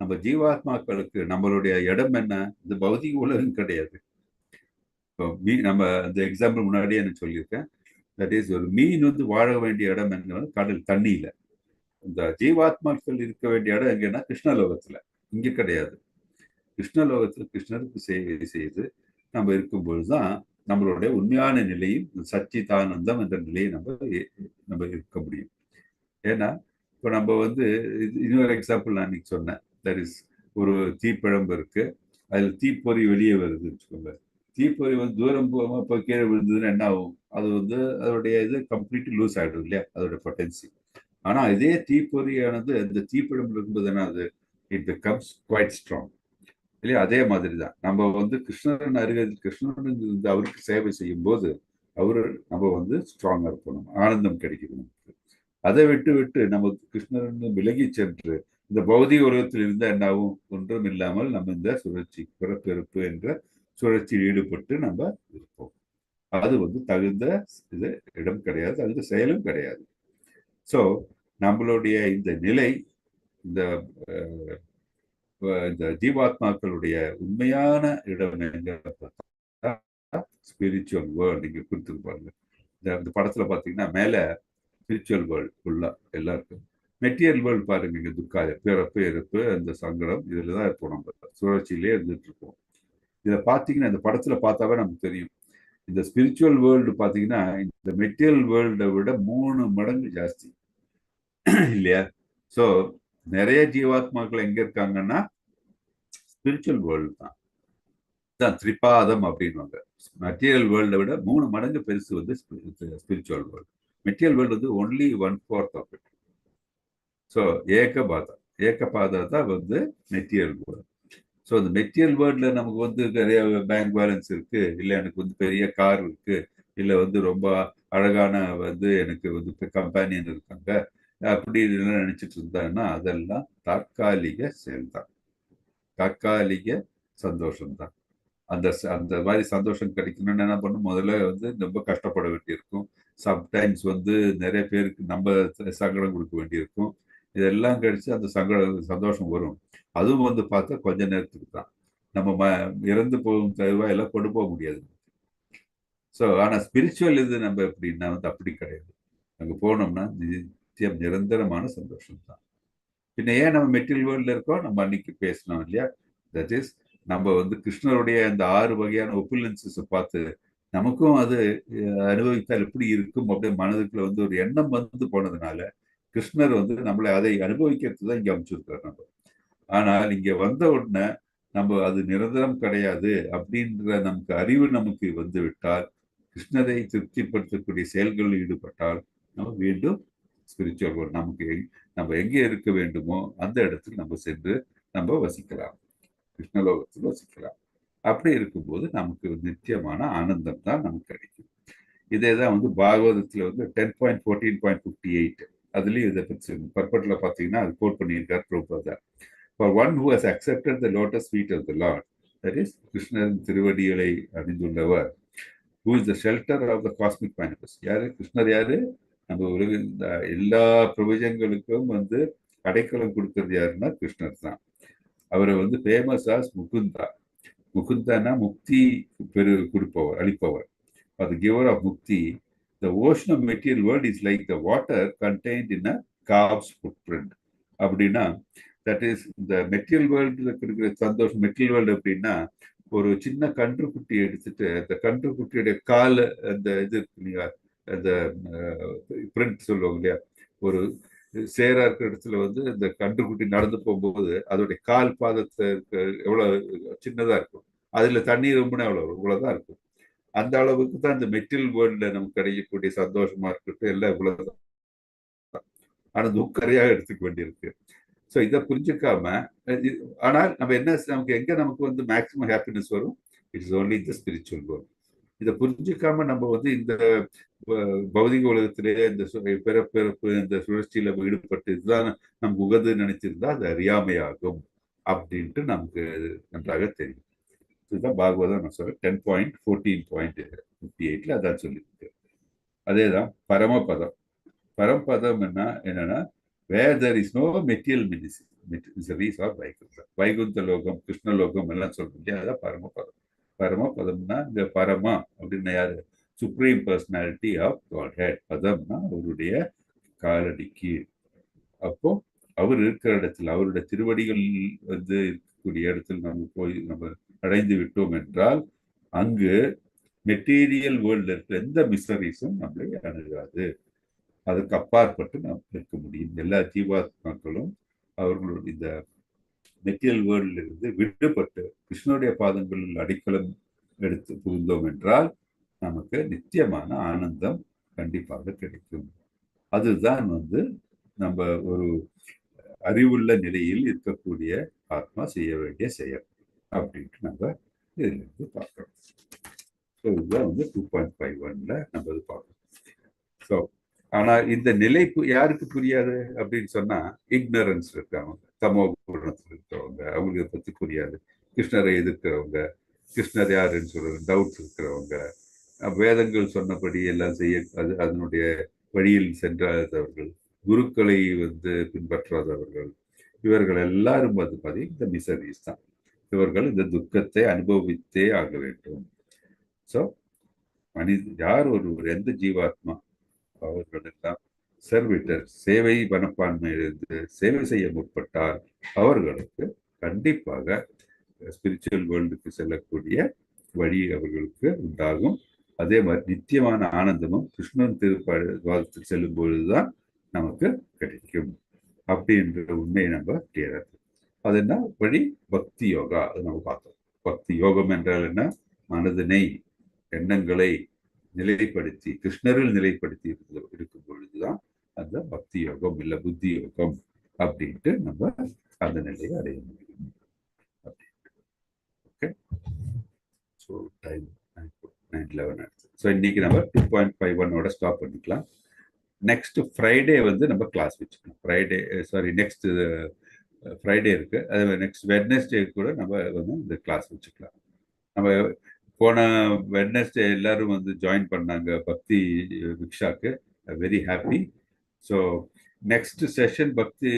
நம்ம ஜீவாத்மாக்களுக்கு நம்மளுடைய இடம் என்ன, இந்த பௌதிக உலகம் கிடையாது. இப்போ நம்ம இந்த எக்ஸாம்பிள் முன்னாடியே நான் சொல்லியிருக்கேன், தட் இஸ் ஒரு மீன் வந்து வாழ வேண்டிய இடம் என்ன, கடல் தண்ணியில. இந்த ஜீவாத்மாக்கள் இருக்க வேண்டிய இடம் எங்கன்னா கிருஷ்ணலோகத்துல, இங்க கிடையாது. கிருஷ்ணலோகத்துல கிருஷ்ணருக்கு சேவை செய்து நம்ம இருக்கும்பொழுதுதான் நம்மளுடைய உண்மையான நிலையும் சச்சிதானந்தம் என்ற நிலையை நம்ம இருக்க முடியும். ஏன்னா இப்போ நம்ம வந்து இன்னொரு எக்ஸாம்பிள் நான் இன்னைக்கு சொன்னேன், தட் இஸ் ஒரு தீப்பிழம்பு இருக்கு, அதுல தீப்பொறி வெளியே வருதுன்னு வச்சுக்கோங்க. தீப்பொறி வந்து தூரம் போகாம கீழே விழுந்ததுன்னு என்ன ஆகும், அது வந்து அதோடைய இது கம்ப்ளீட்லி லூஸ் ஆகிடும் இல்லையா, அதோட பொட்டன்சி. ஆனா இதே தீப்பொறியானது இந்த தீப்பிழம்பு இருக்கும்போது என்ன ஆகுது, இட் பிகம்ஸ் குவைட் ஸ்ட்ராங் இல்லையா. அதே மாதிரி தான் நம்ம வந்து கிருஷ்ணன் கிருஷ்ணன் அவருக்கு சேவை செய்யும் போது நம்ம வந்து ஸ்ட்ராங்கா இருக்கணும், ஆனந்தம் கிடைக்கணும். அதை விட்டு நம்ம கிருஷ்ணன் விலகி சென்று இந்த பௌதிக உலகத்தில் இருந்தால் என்னாவும் ஒன்றும் இல்லாமல் நம்ம இந்த சுழற்சி பிறப்பு என்ற சுழற்சியில் ஈடுபட்டு நம்ம இருப்போம். அது வந்து தகுந்த இது இடம் கிடையாது, தகுந்த செயலும் கிடையாது. ஸோ நம்மளுடைய இந்த நிலை, இந்த ஜீவாத்மாக்களுடைய உண்மையான இடம் ஸ்பிரிச்சுவல் வேர்ல்டு. நீங்க கொடுத்துட்டு பாருங்க, இந்த படத்துல பாத்தீங்கன்னா மேல ஸ்பிரிச்சுவல் வேர்ல்டு ஃபுல்லா எல்லாம் இருக்கு. மெட்டீரியல் வேர்ல்டு பாருங்க, இங்க துக்காது பிறப்பு இறப்பு அந்த சங்கடம் இதுலதான் இருப்போம், நம்ம சுழற்சியிலே இருந்துட்டு இருப்போம். இதை பார்த்தீங்கன்னா இந்த படத்துல பார்த்தாவே நமக்கு தெரியும், இந்த ஸ்பிரிச்சுவல் வேர்ல்டு பார்த்தீங்கன்னா இந்த மெட்டீரியல் வேர்ல்டை விட 3 மடங்கு ஜாஸ்தி இல்லையா. ஸோ நிறைய ஜீவாத்மாக்கள் எங்க இருக்காங்கன்னா ஸ்பிரிச்சுவல் வேர்ல்டு தான் திரிபாதம் அப்படின்வாங்க. மெட்டீரியல் வேர்ல்டை விட 3 மடங்கு பெருசு வந்து ஸ்பிரிச்சுவல் வேர்ல்டு. மெட்டீரியல் வேர்ல்டு வந்து ஒன்லி 1/4 ஆஃப் இட். ஸோ ஏகபாதா தான் வந்து மெட்டீரியல் வேர்ல்டு. ஸோ அந்த மெட்டீரியல் வேர்ல்டில் நமக்கு வந்து நிறைய பேங்க் பேலன்ஸ் இருக்கு, இல்லை எனக்கு வந்து பெரிய கார் இருக்கு, இல்லை வந்து ரொம்ப அழகான வந்து எனக்கு வந்து கம்பெனியன் இருக்காங்க அப்படி நினைச்சிட்டு இருந்தாங்கன்னா அதெல்லாம் தற்காலிக செயல்தான், தற்காலிக சந்தோஷம்தான். அந்த அந்த மாதிரி சந்தோஷம் கிடைக்கணும்னு என்ன பண்ணும், முதல்ல வந்து ரொம்ப கஷ்டப்பட வேண்டியிருக்கும். சம்டைம்ஸ் வந்து நிறைய பேருக்கு நம்ம சங்கடம் கொடுக்க வேண்டியிருக்கும். இதெல்லாம் கழிச்சு அந்த சந்தோஷம் வரும். அதுவும் வந்து பார்த்தா கொஞ்ச நேரத்துக்கு தான். நம்ம இறந்து போகும் தருவாயெல்லாம் கொண்டு போக முடியாது. ஸோ ஆனால் ஸ்பிரிச்சுவல் இது நம்ம எப்படின்னா வந்து அப்படி கிடையாது. அங்கே போனோம்னா நித்தியம் நிரந்தரமான சந்தோஷம் தான். பின்ன ஏன் நம்ம மெட்டீரியல் வேர்ல்டில் இருக்கோம், நம்ம அன்னைக்கு பேசணும் இல்லையா? தட் இஸ் நம்ம வந்து கிருஷ்ணருடைய அந்த 6 வகையான ஒப்புலன்சஸை பார்த்து நமக்கும் அது அனுபவித்தால் எப்படி இருக்கும் அப்படியே மனதுக்குள்ள வந்து ஒரு எண்ணம் வந்து போனதுனால கிருஷ்ணர் வந்து நம்மளை அதை அனுபவிக்கிறது தான் இங்கே அமைச்சிருக்காரு நம்ம. ஆனால் இங்க வந்த உடனே நம்ம அது நிரந்தரம் கிடையாது அப்படின்ற நமக்கு அறிவு நமக்கு வந்து விட்டால், கிருஷ்ணரை திருப்திப்படுத்தக்கூடிய செயல்களில் ஈடுபட்டால் நம்ம மீண்டும் ஸ்பிரிச்சுவல் வேர்ல்ட் நமக்கு நம்ம எங்கே இருக்க வேண்டுமோ அந்த இடத்துக்கு நம்ம சென்று நம்ம வசிக்கலாம், கிருஷ்ணலோகத்தில் வசிக்கலாம். அப்படி இருக்கும்போது நமக்கு நித்தியமான ஆனந்தம் தான் நமக்கு கிடைக்கும். இதே தான் வந்து பாகவதத்தில் வந்து 10.14.58 அதுலேயும் இதை பற்றி பர்பட்டில் பார்த்தீங்கன்னா அது கோட் பண்ணியிருக்கார் Prabhupada. For one who has accepted the lotus feet of the Lord, that is, கிருஷ்ணரின் திருவடிகளை அணிந்துள்ளவர், who is the shelter of the cosmic manifest. யாரு கிருஷ்ணர்? யாரு? நம்ம உலக எல்லா பிரபஞ்சங்களுக்கும் வந்து அடைக்கலம் கொடுக்கறது யாருன்னா கிருஷ்ணர் தான். அவரை வந்து ஃபேமஸ் ஆஸ் முகுந்தா. முகுந்தானா முக்தி கொடுப்பவர், அளிப்பவர். The giver of mukti. The ocean of material world is like the water contained in a calf's footprint. அப்படின்னா தட் இஸ் இந்த மெட்டீரியல் வேர்ல்டு இருக்கிற சந்தோஷம். மெட்டீரியல் வேர்ல்டு அப்படின்னா ஒரு சின்ன கன்றுக்குட்டி எடுத்துட்டு அந்த கன்றுக்குட்டியுடைய கால் அந்த இது இருக்கு இல்லையா, அந்த பிரிண்ட் சொல்லுவாங்க இல்லையா, ஒரு சேரா இருக்கிற இடத்துல வந்து இந்த கன்றுக்குட்டி நடந்து போகும்போது அதோடைய கால் பாதத்தை எவ்வளவு சின்னதா இருக்கும், அதுல தண்ணீர் ரொம்பனா எவ்வளவு இவ்வளவுதான் இருக்கும். அந்த அளவுக்கு தான் இந்த மெட்டீரியல் வேர்ல்டுல நமக்கு கிடைக்கக்கூடிய சந்தோஷமா இருக்கட்டும் எல்லாம் இவ்வளவுதான். ஆனா துக்கரையாக எடுத்துக்க வேண்டியிருக்கு. ஸோ இதை புரிஞ்சுக்காம, ஆனால் நம்ம என்ன நமக்கு எங்க நமக்கு வந்து மேக்சிமம் ஹாப்பினஸ் வரும், இட்ஸ் ஓன்லி இந்த ஸ்பிரிச்சுவல் வேர்ல்டு. இதை புரிஞ்சுக்காம நம்ம வந்து இந்த பௌதிக உலகத்திலேயே இந்த பிறப்பு இந்த சுழற்சியில ஈடுபட்டு இதுதான் நமக்கு உகது நினைச்சிருந்தா அது அறியாமையாகும் அப்படின்ட்டு நமக்கு நன்றாக தெரியும். இதுதான் பாகவதம் நான் சொல்றேன் 10.14.58 அதான் சொல்லியிருக்கு. அதே தான் பரமபதம். பரமபதம் என்னன்னா where there is no material miseries or Vaikuntha லோகம், கிருஷ்ணலோகம் எல்லாம் சொல்றோம் இல்லையா, அதான் பரமபதம். பரமபதம்னா இந்த பரமா அப்படின்னா யாரு? Supreme personality of Godhead. பதம்னா அவருடைய காலடிக்கு. அப்போ அவர் இருக்கிற இடத்துல, அவருடைய திருவடிகள் வந்து இருக்கக்கூடிய இடத்துல நம்ம போய் நம்ம அடைந்து விட்டோம் என்றால் அங்கு மெட்டீரியல் வேர்ல்ட்ல இருக்கிற எந்த மிசரிஸும் நம்மளை அணுகாது. அதுக்கு அப்பாற்பட்டு நாம் இருக்க முடியும். எல்லா ஜீவாத்மாக்களும் அவர்களுடைய இந்த மெட்டீரியல் வேர்ல்டில் இருந்து விடுபட்டு கிருஷ்ணனுடைய பாதங்களில் அடிக்கலம் எடுத்து புகுந்தோம் என்றால் நமக்கு நித்தியமான ஆனந்தம் கண்டிப்பாக கிடைக்கும். அதுதான் வந்து நம்ம ஒரு அறிவுள்ள நிலையில் இருக்கக்கூடிய ஆத்மா செய்ய வேண்டிய செயல் அப்படின்ட்டு நம்ம இதிலிருந்து பார்க்கிறோம். ஸோ இதுதான் வந்து 2.51 நம்ம இது பார்க்கணும். ஸோ ஆனா இந்த நிலை யாருக்கு புரியாது அப்படின்னு சொன்னா இக்னரன்ஸ் இருக்காங்க, தமோ குணத்தில் இருக்கிறவங்க, அவங்களுக்கு பத்தி புரியாது. கிருஷ்ணரை எதிர்க்கிறவங்க, கிருஷ்ணர் யாருன்னு சொல்ற டவுட்ஸ் இருக்கிறவங்க, வேதங்கள் சொன்னபடி எல்லாம் செய்ய அதனுடைய வழியில் சென்றாதவர்கள், குருக்களை வந்து பின்பற்றாதவர்கள், இவர்கள் எல்லாரும் வந்து பார்த்தீங்கன்னா இந்த மிசரிஸ் தான். இவர்கள் இந்த துக்கத்தை அனுபவித்தே ஆக வேண்டும். ஸோ யார் ஒரு எந்த ஜீவாத்மா அவர்கள் எல்லாம் சர்வீட்டர் சேவை மனப்பான்மையிலிருந்து சேவை செய்ய முற்பட்டால் அவர்களுக்கு கண்டிப்பாக ஸ்பிரிச்சுவல் வேர்ல்டுக்கு செல்லக்கூடிய வழி அவர்களுக்கு உண்டாகும். அதே மாதிரி நித்தியமான ஆனந்தமும் கிருஷ்ணன் திருப்பாதத்துக்கு செல்லும் பொழுதுதான் நமக்கு கிடைக்கும் அப்படின்ற உண்மையை நம்ம கேட்கறது. அது என்ன வழி? பக்தி யோகா. அது நம்ம பார்த்தோம். பக்தி யோகம் என்றால் என்ன? மனதினை எண்ணங்களை நிலைப்படுத்தி கிருஷ்ணரில் நிலைப்படுத்தி இருக்கும் பொழுதுதான் அந்த பக்தி யோகம் இல்லை புத்தி யோகம் அப்படின்ட்டு நம்ம அந்த நிலையை அடைய முடியும். ஓகே, ஸோ டைம் 9:11 ஆச்சு. ஸோ இன்னைக்கு நம்ம 2.51 ஸ்டாப் பண்ணிக்கலாம். நெக்ஸ்ட் ஃப்ரைடே வந்து நம்ம கிளாஸ் வச்சுக்கலாம். நெக்ஸ்ட் ஃப்ரைடே இருக்கு, அது நெக்ஸ்ட் வெட்னஸ்டே கூட நம்ம வந்து இந்த கிளாஸ் வச்சுக்கலாம். நம்ம போன வெட்னஸ்டே எல்லாரும் வந்து ஜாயின் பண்ணாங்க பக்தி விக்ஷாக்கு, very happy. So next session Bhakti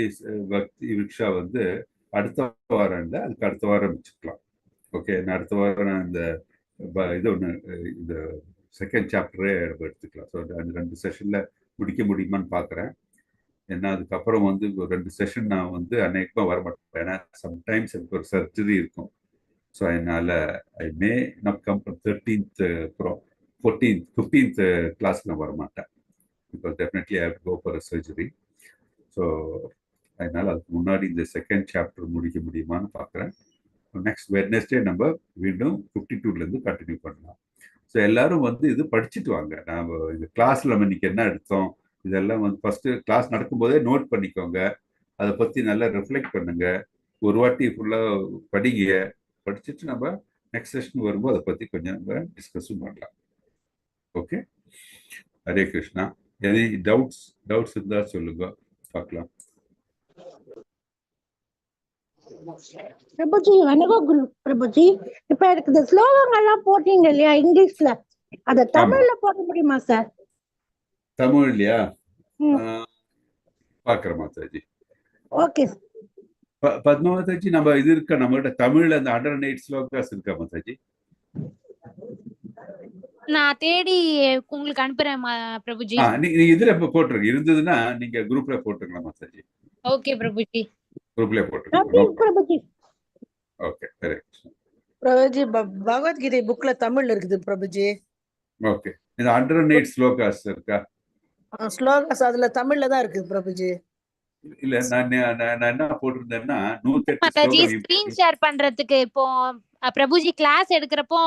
Vriksha வந்து அடுத்த வாரம் இல்லை, அதுக்கு அடுத்த வாரம் வச்சுக்கலாம். ஓகே, நான் அடுத்த வாரம் இந்த இது ஒன்று இந்த செகண்ட் சாப்டரே எடுத்துக்கலாம். ஸோ அந்த 2 செஷன்ல முடிக்க முடியுமான்னு பார்க்குறேன். ஏன்னா அதுக்கப்புறம் வந்து ஒரு 2 செஷன் நான் வந்து அநேகமாக வரமாட்டேன். ஏன்னா சம்டைம்ஸ் எனக்கு ஒரு சர்ஜரி இருக்கும். ஸோ அதனால ஐ மே நாட் கம் 13th அப்புறம் 14th 15th கிளாஸ்க்கு நான் வரமாட்டேன். Because definitely I have to go for a surgery. So அதனால அதுக்கு முன்னாடி இந்த செகண்ட் சாப்டர் முடிக்க முடியுமான்னு பார்க்குறேன். நெக்ஸ்ட் வெட்னஸ்டே நம்ம மீண்டும் 52லேருந்து கண்டினியூ பண்ணலாம். ஸோ எல்லாரும் வந்து இது படிச்சுட்டு வாங்க. நம்ம இந்த கிளாஸில் நம்ம இன்னைக்கு என்ன எடுத்தோம் இதெல்லாம் வந்து ஃபர்ஸ்ட் கிளாஸ் நடக்கும்போதே நோட் பண்ணிக்கோங்க. அதை பற்றி நல்லா ரிஃப்ளெக்ட் பண்ணுங்க. ஒரு வாட்டி ஃபுல்லாக படிங்க. படிச்சுட்டு நம்ம நெக்ஸ்ட் செஷன் வரும்போது அதை பற்றி கொஞ்சம் நம்ம டிஸ்கஸும் பண்ணலாம். Okay, Hare Krishna. Any doubts இருந்தால் சொல்லுங்க, பார்க்கலாம். பிரபுஜி வணக்கம் பிரபுஜி. இப்ப எனக்கு இந்த ஸ்லோகங்கள்லாம் போட்டீங்க இல்லையா இங்கிலீஷ்ல, அத தமிழ்ல போட முடியுமா சார்? தமிழ்லையா? பார்க்குறேன் மாதாஜி. ஓகே பத்மாவதாஜி, நம்ம இது இருக்கா நம்மகிட்ட தமிழ்ல அந்த 108 ஸ்லோகாஸ் இருக்கா மாதாஜி? நான் தேடி உங்களுக்கு அனுப்புறேன் பிரபுஜி. நீங்க இதுல போட்டுருங்க, இருந்ததுன்னா நீங்க குரூப்ல போட்டுருங்களா மாதாஜி? ஓகே பிரபுஜி, குரூப்ல போட்டுருங்க. பிரபுஜி. Okay, correct Prabhuji. பகவத்கீதை புக்ல தமிழ்ல இருக்குது பிரபுஜி. ஓகே, இந்த 108 ஸ்லோகாஸ் இருக்கா? ஸ்லோகாஸ் அதுல தமிழ்ல தான் இருக்கு பிரபுஜி. இல்ல நான் என்ன போட்டிருந்தேன்னா 108 மாதாஜி ஸ்லோகம் ஸ்கிரீன் ஷேர் பண்றதுக்கு இப்போ பிரபுஜி கிளாஸ் எடுக்கிறப்போ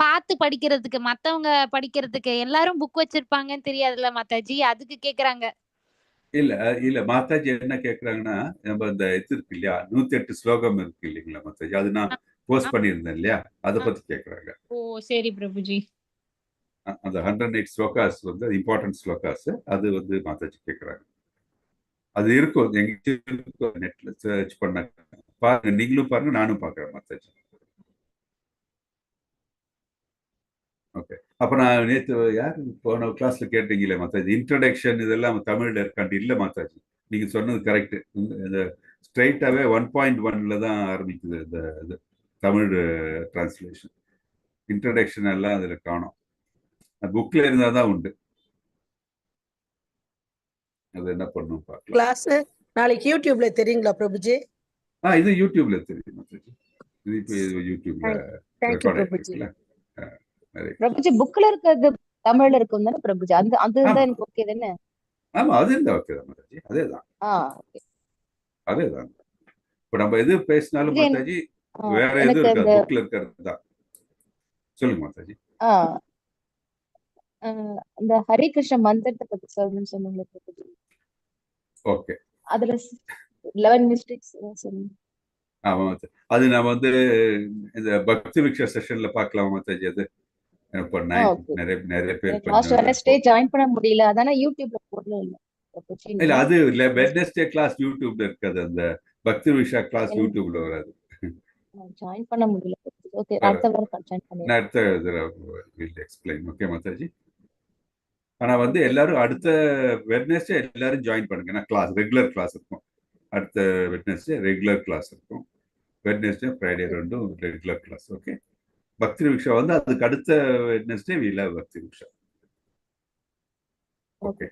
பார்த்து படிக்கிறதுக்கு, மத்தவங்க படிக்கிறதுக்கு எல்லாரும் புக் வச்சிருப்பாங்கன்னு தெரியாதுல்ல மாதாஜி, அதுக்கு கேக்குறாங்க. இல்ல மாதாஜி என்ன கேக்குறாங்கன்னா, நம்ம இந்த இது இருக்கு இல்லையா 108 ஸ்லோகம் இருக்கு இல்லைங்களா மாதாஜி, அது நான் போஸ்ட் பண்ணியிருந்தேன் இல்லையா, அதை பத்தி கேக்குறாங்க. ஓ சரி பிரபுஜி. அந்த 108 ஸ்லோகாஸ் வந்து இம்பார்ட்டன்ட் ஸ்லோகாஸ், அது வந்து மாதாஜி கேக்குறாங்க. அது இருக்கும், எங்க நெட்ல சர்ச் பண்ண பாருங்க, நீங்களும் பாருங்க, நானும் பாக்குறேன் மாதாஜி. ஓகே, அப்ப நான் நேற்று யாரு போன கிளாஸ்ல கேட்டீங்களே மாதாஜி, இன்ட்ரடக்ஷன் இதெல்லாம் தமிழ்ல இருக்காண்டு? இல்ல மாதாஜி, நீங்க சொன்னது கரெக்ட். இந்த ஸ்ட்ரைட்டாவே 1.1ல தான் ஆரம்பிக்குது இந்த தமிழ் டிரான்ஸ்லேஷன். இன்ட்ரடக்ஷன் எல்லாம் அதுல காணும், புக்ல இருந்தா தான் உண்டு. அது என்ன பண்ணும் பார்க்கலாம். கிளாஸ் நாளைக்கு யூடியூப்ல தெரியுங்களா பிரபுஜி? இது யூடியூப்ல தெரியும் மாதாஜி. இது யூடியூப்ல ரெக்கார்ட் ஆயிடுச்சுல பிரபுஜி. புக்ல இருக்கிறது தமிழ்ல இருக்கும் தானே பிரபுஜி? அதுதான் எனக்கு ஓகே தானே? ஆமா, அது இந்த ஓகே தான் மாதாஜி, அதேதான் அதேதான். இப்ப நம்ம எது பேசினாலும் மாதாஜி வேற எதுவும் இருக்காது, புக்ல இருக்கிறது தான். சொல்லுங்க மாதாஜி. அந்த ஹரே கிருஷ்ண மந்திரத்தை பத்தி சொல்லணும்னு சொன்னீங்க பிரபுஜி. ஓகே, அதுல 11 மிஸ்டேக்ஸ் சொன்னீங்க. ஆமா மாதாஜி, அது நான் வந்து இந்த பக்தி விக்ஷா செஷன்ல பார்க்கலாம் மாதாஜி. அது நிறைய பேர் ஜாயின் பண்ண முடியல, அதான யூடியூப்ல போடல. இல்ல அது வெட்னஸ்டே கிளாஸ் யூடியூப்ல இருக்காது, அந்த பக்தி விக்ஷா கிளாஸ் யூடியூப்ல வராது. ஜாயின் பண்ண முடியல. ஓகே, அடுத்த வாரம் ஜாயின் பண்ணுங்க. நான் அடுத்த வில் எக்ஸ்பிளைன். ஓகே மாதாஜி. ஆனா வந்து எல்லாரும் அடுத்த வெட்னஸ்டே எல்லாரும் ஜாயின் பண்ணுங்க, ஏன்னா கிளாஸ் ரெகுலர் கிளாஸ் இருக்கும். அடுத்த வெட்னஸ்டே ரெகுலர் கிளாஸ் இருக்கும். வெட்னஸ்டே ஃப்ரைடே ரெண்டும் ரெகுலர் கிளாஸ். ஓகே, பக்தி விக்ஷா வந்து அதுக்கு அடுத்த வெட்னஸ்டே வீல பக்தி விக்ஷா. ஓகே.